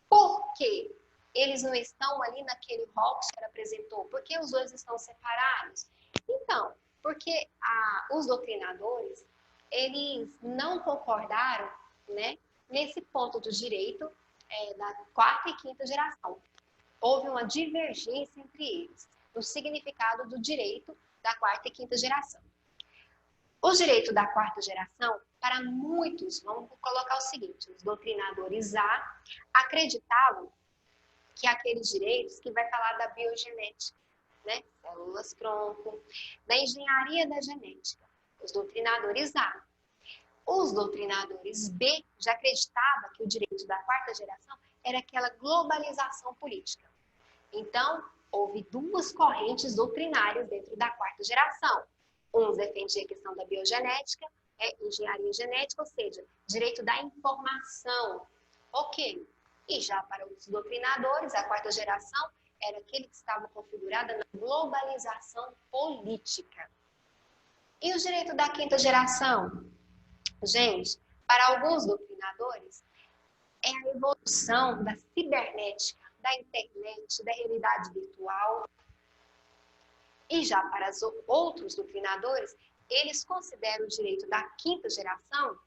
Por que eles não estão ali naquele rol que o senhor apresentou? Por que os dois estão separados? Então, porque os doutrinadores, eles não concordaram, né, nesse ponto do direito da quarta e quinta geração. Houve uma divergência entre eles no significado do direito da quarta e quinta geração. O direito da quarta geração, para muitos, vamos colocar o seguinte, os doutrinadores A acreditavam que aqueles direitos que vai falar da biogenética, né? Células tronco, da engenharia da genética, os doutrinadores A. Os doutrinadores B já acreditavam que o direito da quarta geração era aquela globalização política. Então, houve duas correntes doutrinárias dentro da quarta geração. Uns defendiam a questão da biogenética, engenharia genética, ou seja, direito da informação. Ok. E já para os doutrinadores, a quarta geração era aquele que estava configurado na globalização política. E o direito da quinta geração? Gente, para alguns doutrinadores, é a evolução da cibernética, da internet, da realidade virtual. E já para os outros doutrinadores, eles consideram o direito da quinta geração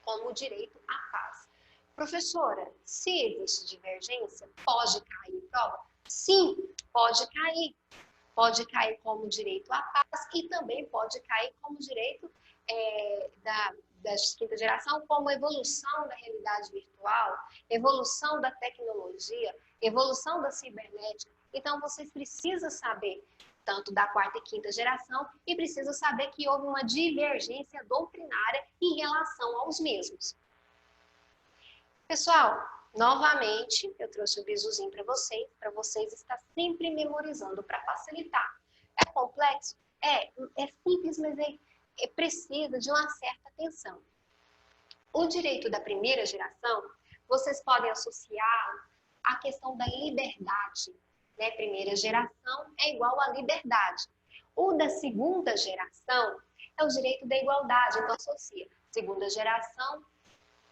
como o direito à paz. Professora, se existe divergência, pode cair em prova? Sim, pode cair. Pode cair como direito à paz e também pode cair como direito da quinta geração, como evolução da realidade virtual, evolução da tecnologia, evolução da cibernética. Então, vocês precisam saber tanto da quarta e quinta geração e precisam saber que houve uma divergência doutrinária em relação aos mesmos. Pessoal, novamente, eu trouxe um bizuzinho para vocês estar sempre memorizando para facilitar. É complexo? É simples, mas precisa de uma certa atenção. O direito da primeira geração, vocês podem associar à questão da liberdade, né? Primeira geração é igual à liberdade. O da segunda geração é o direito da igualdade, então associa. Segunda geração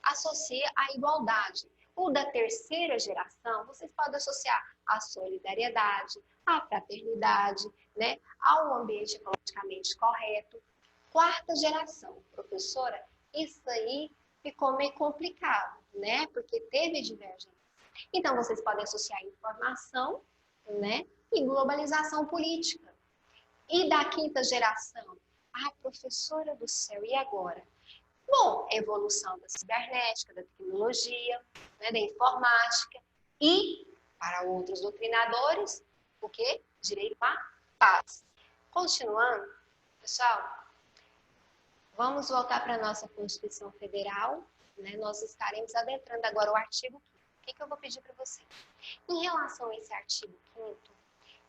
associa à igualdade. O da terceira geração, vocês podem associar à solidariedade, à fraternidade, né? Ao ambiente ecologicamente correto. Quarta geração, professora, isso aí ficou meio complicado, né? Porque teve divergência. Então, vocês podem associar informação, né? E globalização política. E da quinta geração? Ah, professora do céu, e agora? Bom, evolução da cibernética, da tecnologia, né, da informática e, para outros doutrinadores, o quê? Direito à paz. Continuando, pessoal, vamos voltar para a nossa Constituição Federal, né? Nós estaremos adentrando agora o artigo 5º. O que eu vou pedir para vocês? Em relação a esse artigo 5º,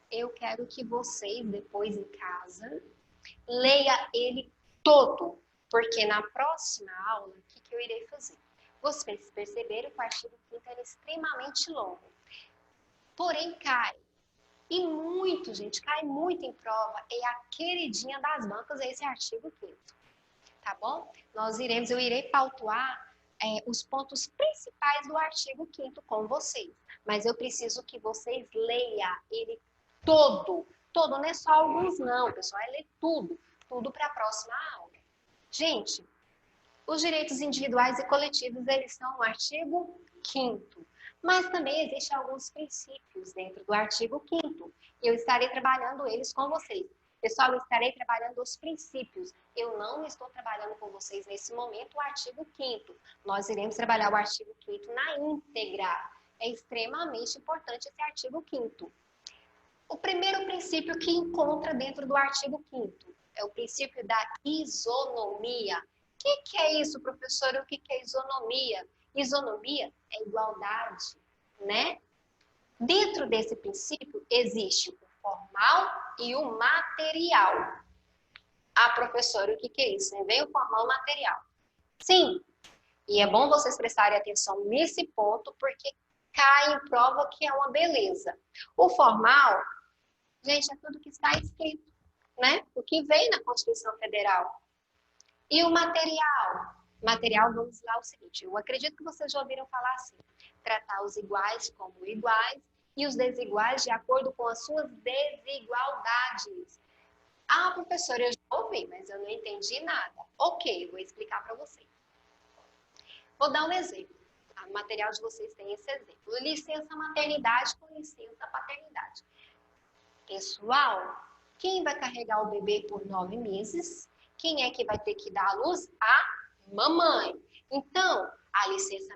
eu quero que vocês, depois em casa, leia ele todo. Porque na próxima aula, o que eu irei fazer? Vocês perceberam que o artigo 5º é extremamente longo. Porém, cai. E muito, gente, cai muito em prova. É a queridinha das bancas, esse artigo 5º. Tá bom? Eu irei pautar os pontos principais do artigo 5º com vocês. Mas eu preciso que vocês leiam ele todo. Todo, não é só alguns não, pessoal. É ler tudo. Tudo para a próxima aula. Gente, os direitos individuais e coletivos, eles são no artigo 5º. Mas também existem alguns princípios dentro do artigo 5º. E eu estarei trabalhando eles com vocês. Pessoal, eu estarei trabalhando os princípios. Eu não estou trabalhando com vocês nesse momento o artigo 5º. Nós iremos trabalhar o artigo 5º na íntegra. É extremamente importante esse artigo 5º. O primeiro princípio que encontra dentro do artigo 5º é o princípio da isonomia. O que é isso, professora? O que é isonomia? Isonomia é igualdade, né? Dentro desse princípio existe o formal e o material. Ah, professora, o que é isso? Vem o formal e o material. Sim, e é bom vocês prestarem atenção nesse ponto, porque cai em prova que é uma beleza. O formal, gente, é tudo que está escrito, né? O que vem na Constituição Federal. E o material? Material, vamos lá, o seguinte, eu acredito que vocês já ouviram falar assim, tratar os iguais como iguais e os desiguais de acordo com as suas desigualdades. Ah, professora, eu já ouvi, mas eu não entendi nada. Ok, eu vou explicar para vocês. Vou dar um exemplo. No material de vocês tem esse exemplo. Licença maternidade com licença paternidade. Pessoal, quem vai carregar o bebê por 9 meses? Quem é que vai ter que dar à luz? A mamãe. Então, a licença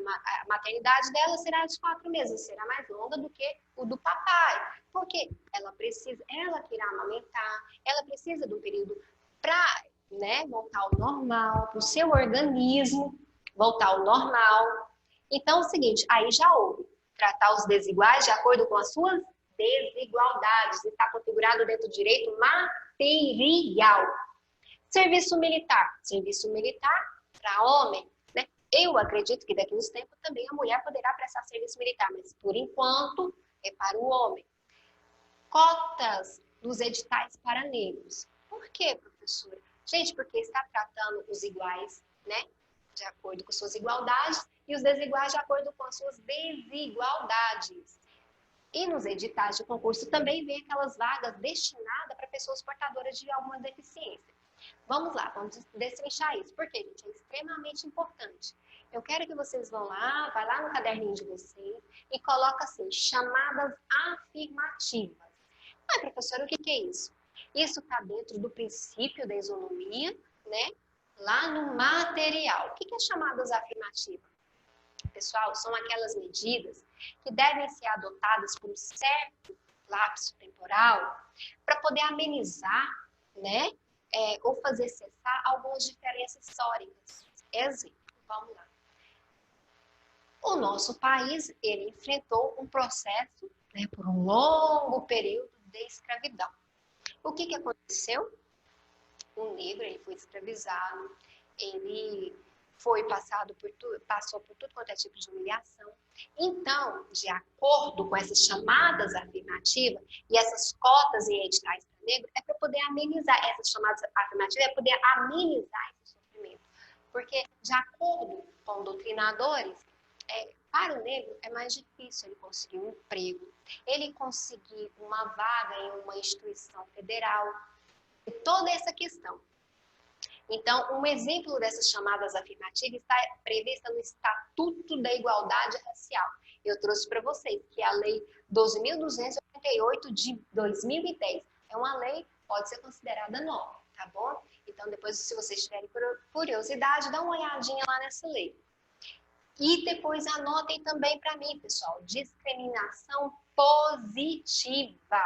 maternidade dela será de 4 meses, será mais longa do que o do papai. Porque ela que irá amamentar, ela precisa de um período para, né, voltar ao normal, para o seu organismo voltar ao normal. Então, é o seguinte, aí já houve tratar os desiguais de acordo com as suas desigualdades. Está configurado dentro do direito material. Serviço militar. Serviço militar para homem, né? Eu acredito que daqui a uns tempos também a mulher poderá prestar serviço militar, mas por enquanto é para o homem. Cotas nos editais para negros. Por quê, professora? Gente, porque está tratando os iguais, né? De acordo com suas igualdades e os desiguais de acordo com as suas desigualdades. E nos editais de concurso também vem aquelas vagas destinadas para pessoas portadoras de alguma deficiência. Vamos lá, vamos destrinchar isso, porque, gente, é extremamente importante. Eu quero que vocês vão lá, vai lá no caderninho de vocês e coloca assim, chamadas afirmativas. Ah, professora, o que é isso? Isso está dentro do princípio da isonomia, né? Lá no material. O que é chamadas afirmativas? Pessoal, são aquelas medidas que devem ser adotadas por um certo lapso temporal para poder amenizar, né? Ou fazer cessar algumas diferenças históricas. Exemplo, vamos lá. O nosso país, ele enfrentou um processo, né, por um longo período de escravidão. O que aconteceu? O negro, ele foi escravizado, ele passou por tudo quanto é tipo de humilhação. Então, de acordo com essas chamadas afirmativas e essas cotas e editais para negro, é para poder amenizar essas chamadas afirmativas, é poder amenizar esse sofrimento. Porque, de acordo com doutrinadores, para o negro é mais difícil ele conseguir um emprego, ele conseguir uma vaga em uma instituição federal, e toda essa questão. Então, um exemplo dessas chamadas afirmativas está prevista no Estatuto da Igualdade Racial. Eu trouxe para vocês que é a Lei 12.288 de 2010. É uma lei, pode ser considerada nova, tá bom? Então, depois, se vocês tiverem curiosidade, dá uma olhadinha lá nessa lei. E depois anotem também para mim, pessoal, discriminação positiva.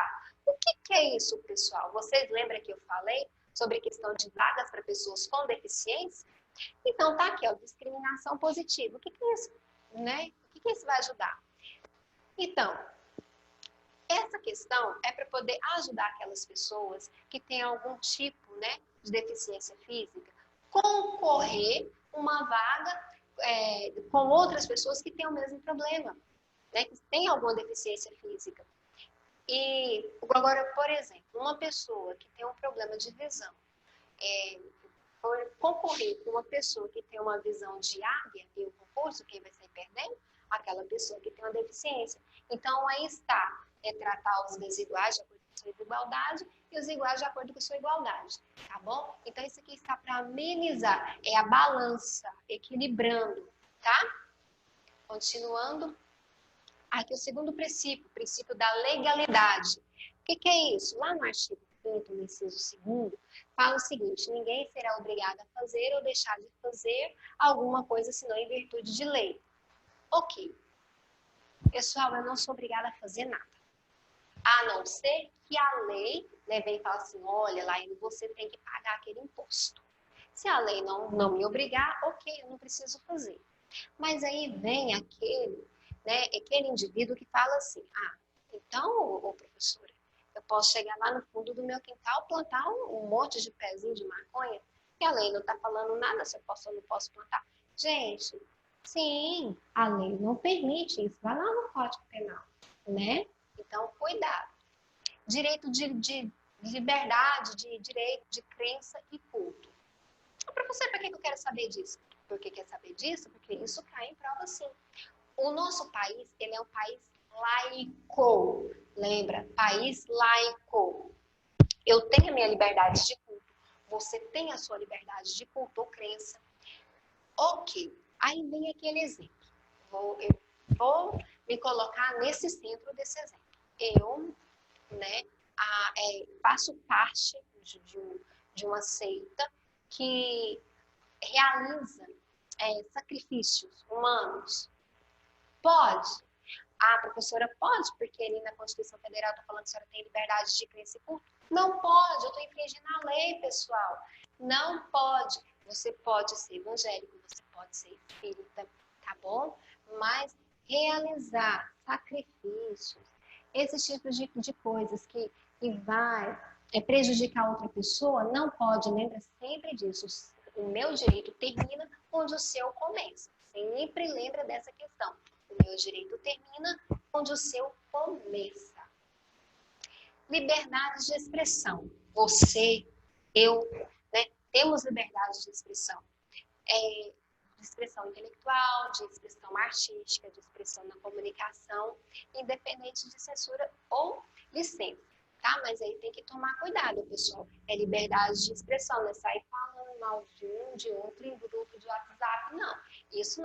O que é isso, pessoal? Vocês lembram que eu falei sobre a questão de vagas para pessoas com deficiência? Então, tá aqui, ó, discriminação positiva. O que é isso, né? O que isso vai ajudar? Então, essa questão é para poder ajudar aquelas pessoas que têm algum tipo, né, de deficiência física, concorrer uma vaga com outras pessoas que têm o mesmo problema, né, que têm alguma deficiência física. E agora, por exemplo, uma pessoa que tem um problema de visão, for concorrer com uma pessoa que tem uma visão de águia em um concurso, quem vai sair perdendo? Aquela pessoa que tem uma deficiência. Então, aí está, tratar os desiguais de acordo com sua desigualdade e os iguais de acordo com sua igualdade, tá bom? Então, isso aqui está para amenizar, é a balança, equilibrando, tá? Continuando. Aqui o segundo princípio, o princípio da legalidade. O que é isso? Lá no artigo 5º, no inciso 2º, fala o seguinte: ninguém será obrigado a fazer ou deixar de fazer alguma coisa senão em virtude de lei. Ok. Pessoal, eu não sou obrigada a fazer nada. A não ser que a lei, né, vem e fala assim, olha, Laine, você tem que pagar aquele imposto. Se a lei não me obrigar, ok, eu não preciso fazer. Mas aí vem aquele indivíduo que fala assim, então, professora, eu posso chegar lá no fundo do meu quintal, plantar um monte de pezinho de maconha, e a lei não está falando nada se eu posso ou não posso plantar. Gente, sim, a lei não permite isso, vai lá no Código Penal, né? Então, cuidado. Direito de liberdade, de direito de crença e culto. Professor, para que eu quero saber disso? Por que quer saber disso? Porque isso cai em prova, sim. O nosso país, ele é um país laico. Lembra? País laico. Eu tenho a minha liberdade de culto. Você tem a sua liberdade de culto ou crença. Ok. Aí vem aquele exemplo. Eu vou me colocar nesse centro desse exemplo. Eu, né, faço parte de uma seita que realiza sacrifícios humanos. Pode? A professora pode, porque ali na Constituição Federal está falando que a senhora tem liberdade de crença e culto. Não pode, eu estou infringindo a lei, pessoal. Não pode. Você pode ser evangélico, você pode ser espírita, tá bom? Mas realizar sacrifícios, esses tipos de coisas que vai prejudicar outra pessoa, não pode. Lembra sempre disso. O meu direito termina onde o seu começa. Sempre lembra dessa questão. O meu direito termina onde o seu começa. Liberdade de expressão. Você, eu, né, temos liberdade de expressão. De expressão intelectual, de expressão artística, de expressão na comunicação, independente de censura ou licença, tá? Mas aí tem que tomar cuidado, pessoal. É liberdade de expressão, não é sair falando mal de outro em grupo de WhatsApp, não. Isso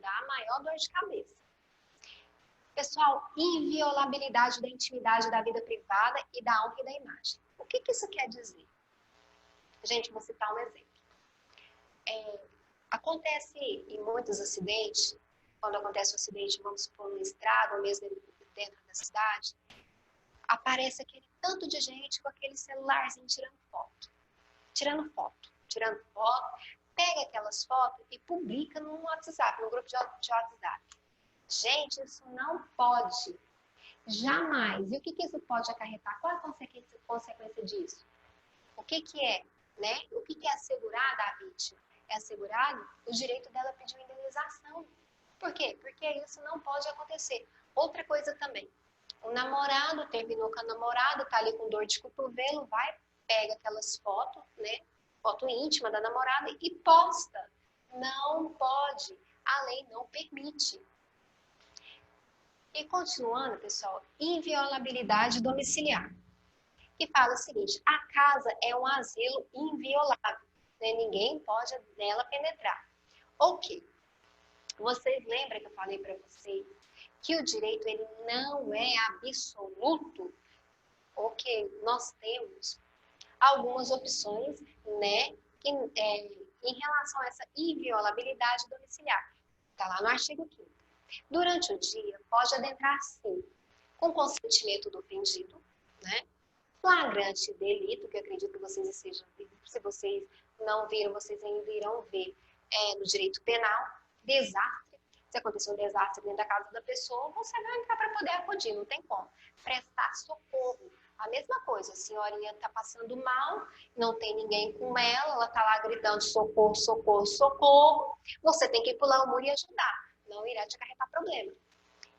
dá maior dor de cabeça. Pessoal, inviolabilidade da intimidade da vida privada e da honra e da imagem. O que isso quer dizer? Gente, vou citar um exemplo. Acontece em muitos acidentes, quando acontece um acidente, vamos supor, numa estrada ou mesmo dentro da cidade, aparece aquele tanto de gente com aquele celularzinho tirando foto, pega aquelas fotos e publica no WhatsApp, no grupo de WhatsApp. Gente, isso não pode. Jamais. E o que isso pode acarretar? Qual é a consequência disso? O que é, né? O que é assegurar da vítima? É assegurado o direito dela pedir uma indenização. Por quê? Porque isso não pode acontecer. Outra coisa também. O namorado terminou com a namorada, tá ali com dor de cotovelo, vai, pega aquelas fotos, né? Foto íntima da namorada e posta. Não pode. A lei não permite. E continuando, pessoal, inviolabilidade domiciliar. Que fala o seguinte, a casa é um asilo inviolável, né? Ninguém pode nela penetrar. Ok, vocês lembram que eu falei para vocês que o direito ele não é absoluto? Ok, nós temos algumas opções, né, em relação a essa inviolabilidade domiciliar. Está lá no artigo 5º. Durante o dia, pode adentrar sim, com consentimento do ofendido, né? Flagrante delito, que eu acredito que vocês estejam vendo, se vocês não viram, vocês ainda irão ver no direito penal, desastre. Se acontecer um desastre dentro da casa da pessoa, você vai entrar para poder acudir, não tem como. Prestar socorro, a mesma coisa, a senhorinha está passando mal, não tem ninguém com ela está lá gritando socorro, socorro, socorro, você tem que pular o muro e ajudar, não irá te acarretar problema.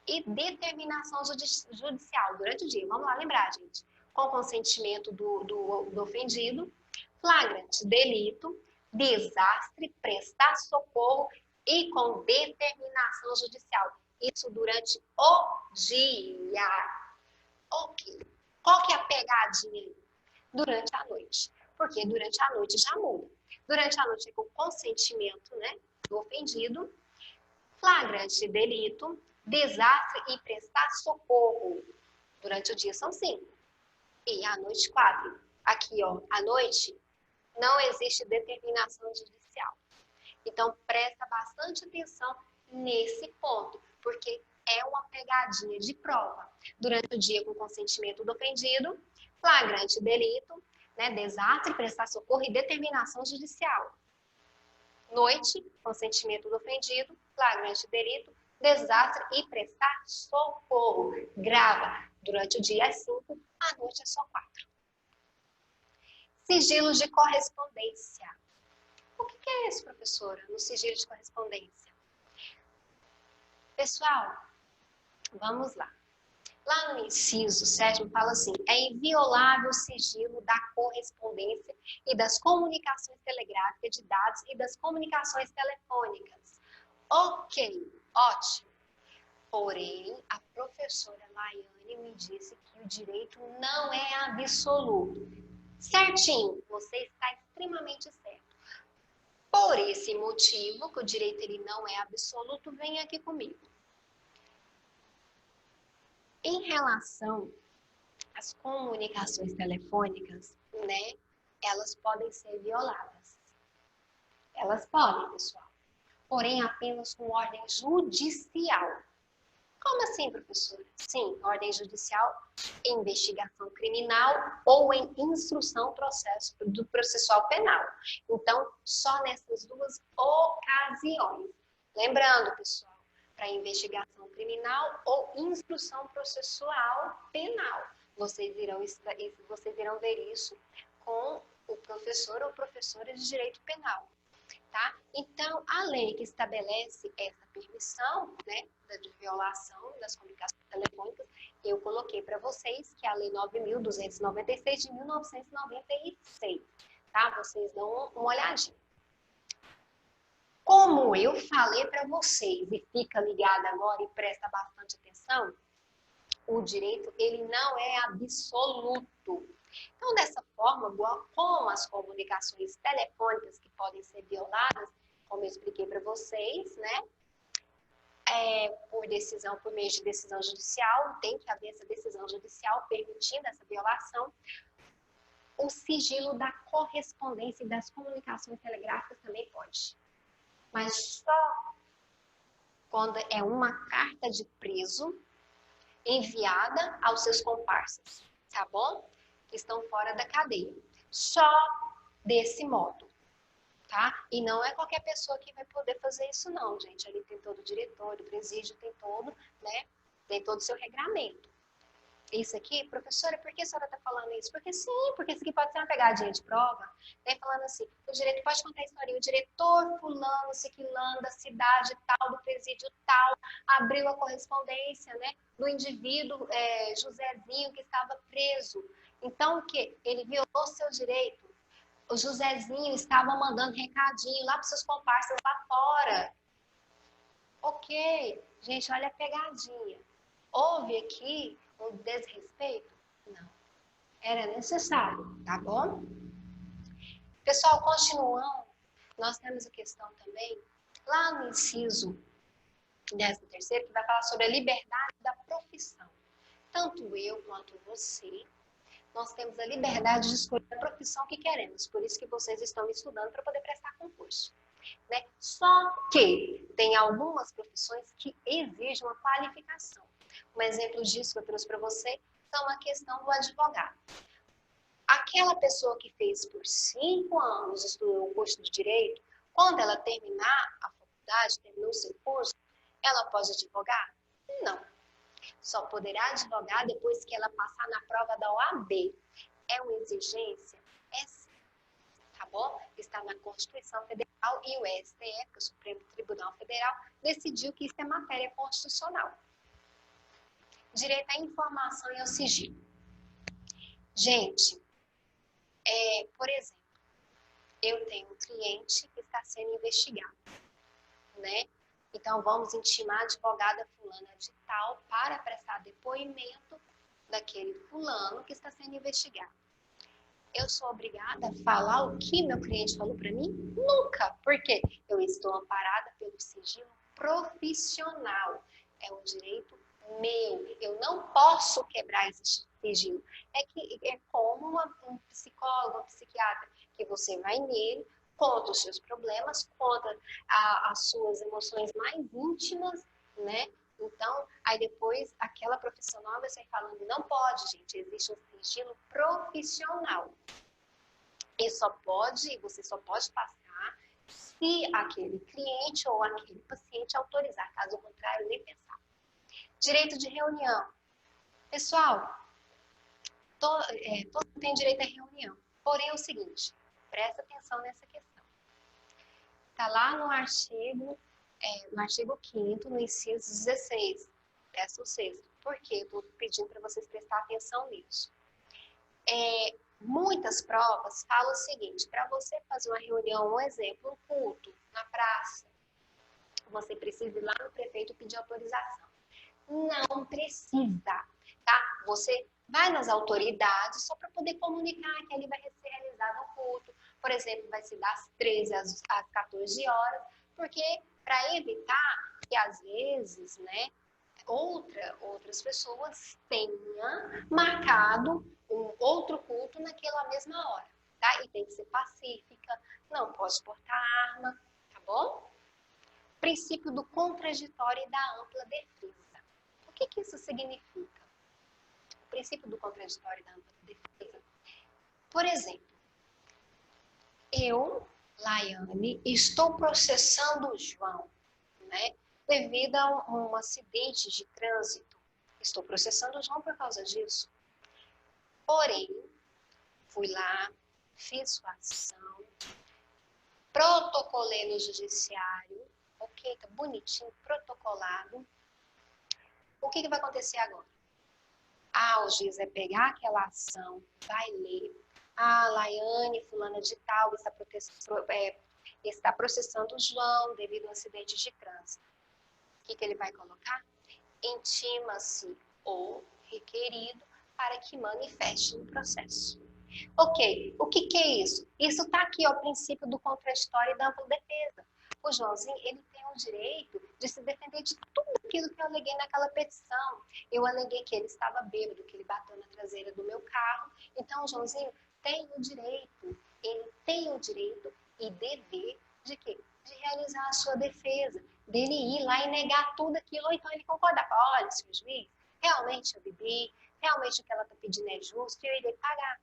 E determinação judicial durante o dia, vamos lá lembrar, gente. Com consentimento do ofendido, flagrante delito, desastre, prestar socorro e com determinação judicial. Isso durante o dia. Ok. Qual que é a pegadinha? Durante a noite. Porque durante a noite já muda. Durante a noite é com consentimento, né, do ofendido, flagrante delito, desastre e prestar socorro. Durante o dia são 5. E à noite 4. Aqui, ó, à noite não existe determinação judicial. Então, presta bastante atenção nesse ponto, porque é uma pegadinha de prova. Durante o dia, com consentimento do ofendido, flagrante delito, né, desastre, prestar socorro e determinação judicial. Noite, consentimento do ofendido, flagrante delito, desastre e prestar socorro. Grava. Durante o dia é 5, à noite é só 4. Sigilo de correspondência. O que é isso, professora, no sigilo de correspondência? Pessoal, vamos lá. Lá no inciso 7º fala assim, é inviolável o sigilo da correspondência e das comunicações telegráficas de dados e das comunicações telefônicas. Ok, ótimo. Porém, a professora Laiane me disse que o direito não é absoluto. Certinho, você está extremamente certo. Por esse motivo, que o direito ele não é absoluto, vem aqui comigo. Em relação às comunicações telefônicas, né, elas podem ser violadas. Elas podem, pessoal. Porém, apenas com ordem judicial. Como assim, professora? Sim, ordem judicial, investigação criminal ou em instrução do processual penal. Então, só nessas duas ocasiões. Lembrando, pessoal, para investigação criminal ou instrução processual penal. Vocês irão ver isso com o professor ou professora de direito penal. Tá? Então, a lei que estabelece essa permissão, né, de violação das comunicações telefônicas, eu coloquei para vocês, que é a Lei 9.296 de 1996, tá? Vocês dão uma olhadinha. Como eu falei para vocês, e fica ligado agora e presta bastante atenção, o direito, ele não é absoluto. Então, dessa forma, como as comunicações telefônicas que podem ser violadas, como eu expliquei para vocês, né? Por meio de decisão judicial, tem que haver essa decisão judicial permitindo essa violação. O sigilo da correspondência e das comunicações telegráficas também pode. Mas só quando é uma carta de preso enviada aos seus comparsas, tá bom? Que estão fora da cadeia. Só desse modo, tá? E não é qualquer pessoa que vai poder fazer isso não, gente. Ali tem todo o diretor, o presídio tem todo, né? Tem todo o seu regramento. Isso aqui, professora, por que a senhora está falando isso? Porque sim, porque isso aqui pode ser uma pegadinha de prova. Né? Falando assim, o diretor pode contar a história. O diretor fulano, ciclano, da cidade tal, do presídio tal, abriu a correspondência, né, do indivíduo Josézinho que estava preso. Então, o quê? Ele violou seu direito. O Josézinho estava mandando recadinho lá para os seus comparsas lá fora. Ok, gente, olha a pegadinha. Houve aqui um desrespeito? Não. Era necessário, tá bom? Pessoal, continuando, nós temos a questão também, lá no inciso 13º, que vai falar sobre a liberdade da profissão. Tanto eu quanto você, nós temos a liberdade de escolher a profissão que queremos. Por isso que vocês estão estudando para poder prestar concurso. Né? Só que tem algumas profissões que exigem uma qualificação. Um exemplo disso que eu trouxe para você são a questão do advogado. Aquela pessoa que fez por 5 anos, estudou o curso de Direito, quando ela terminar a faculdade, terminou o seu curso, ela pode advogar? Não. Só poderá advogar depois que ela passar na prova da OAB. É uma exigência? É sim. Tá bom? Está na Constituição Federal e o STF, que é o Supremo Tribunal Federal, decidiu que isso é matéria constitucional. Direito à informação e ao sigilo. Gente, por exemplo, eu tenho um cliente que está sendo investigado, né? Então, vamos intimar a advogada fulana de tal para prestar depoimento daquele fulano que está sendo investigado. Eu sou obrigada a falar o que meu cliente falou para mim? Nunca! Por quê? Eu estou amparada pelo sigilo profissional. É um direito meu. Eu não posso quebrar esse sigilo. É como um psicólogo, um psiquiatra, que você vai nele, conta os seus problemas, conta as suas emoções mais íntimas, né? Então, aí depois, aquela profissional vai sair falando, não pode, gente, existe um sigilo profissional. E você só pode passar se aquele cliente ou aquele paciente autorizar, caso contrário, nem pensar. Direito de reunião. Pessoal, todo tem direito à reunião. Porém, é o seguinte, presta atenção nessa questão. Está lá no artigo 5º, no inciso 16, verso 6. Por quê? Eu estou pedindo para vocês prestar atenção nisso. Muitas provas falam o seguinte, para você fazer uma reunião, um exemplo, um culto na praça, você precisa ir lá no prefeito pedir autorização. Não precisa, tá? Você vai nas autoridades só para poder comunicar que ali vai ser realizado um culto. Por exemplo, vai ser das 13 às 14 horas, porque para evitar que às vezes, né, outras pessoas tenha marcado um outro culto naquela mesma hora, tá? E tem que ser pacífica, não pode portar arma, tá bom? Princípio do contraditório e da ampla defesa. O que que isso significa? O princípio do contraditório e da ampla defesa. Por exemplo, eu, Laiane, estou processando o João, né? Devido a um acidente de trânsito. Estou processando o João por causa disso. Porém, fui lá, fiz sua ação, protocolei no judiciário, ok, tá bonitinho, protocolado. O que vai acontecer agora? O juiz vai pegar aquela ação, vai ler. Laiane, fulana de tal, está processando o João devido a um acidente de trânsito. O que ele vai colocar? Intima-se o requerido para que manifeste no processo. Ok, o que é isso? Isso está aqui, ó, o princípio do contraditório e da ampla defesa. O Joãozinho, ele tem o direito de se defender de tudo aquilo que eu aleguei naquela petição. Eu aleguei que ele estava bêbado, que ele bateu na traseira do meu carro. Então, o Joãozinho tem o direito, ele tem o direito e dever de quê? De realizar a sua defesa, dele ir lá e negar tudo aquilo, ou então ele concordar. Olha, senhor juiz, realmente eu bebi, realmente o que ela está pedindo é justo e eu irei pagar.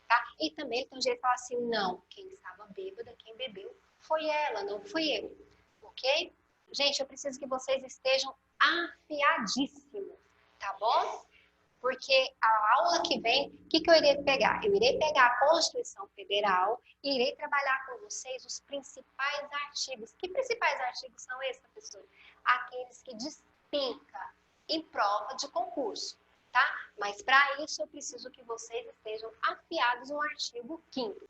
Tá? E também ele tem o direito de falar assim, não, quem estava bêbada, quem bebeu, foi ela, não fui eu. Ok? Gente, eu preciso que vocês estejam afiadíssimos, tá bom? Porque a aula que vem, o que eu irei pegar? Eu irei pegar a Constituição Federal e irei trabalhar com vocês os principais artigos. Que principais artigos são esses, professor? Aqueles que despenca em prova de concurso, tá? Mas para isso eu preciso que vocês estejam afiados no artigo 5º.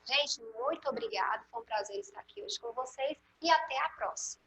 Gente, muito obrigada, foi um prazer estar aqui hoje com vocês e até a próxima.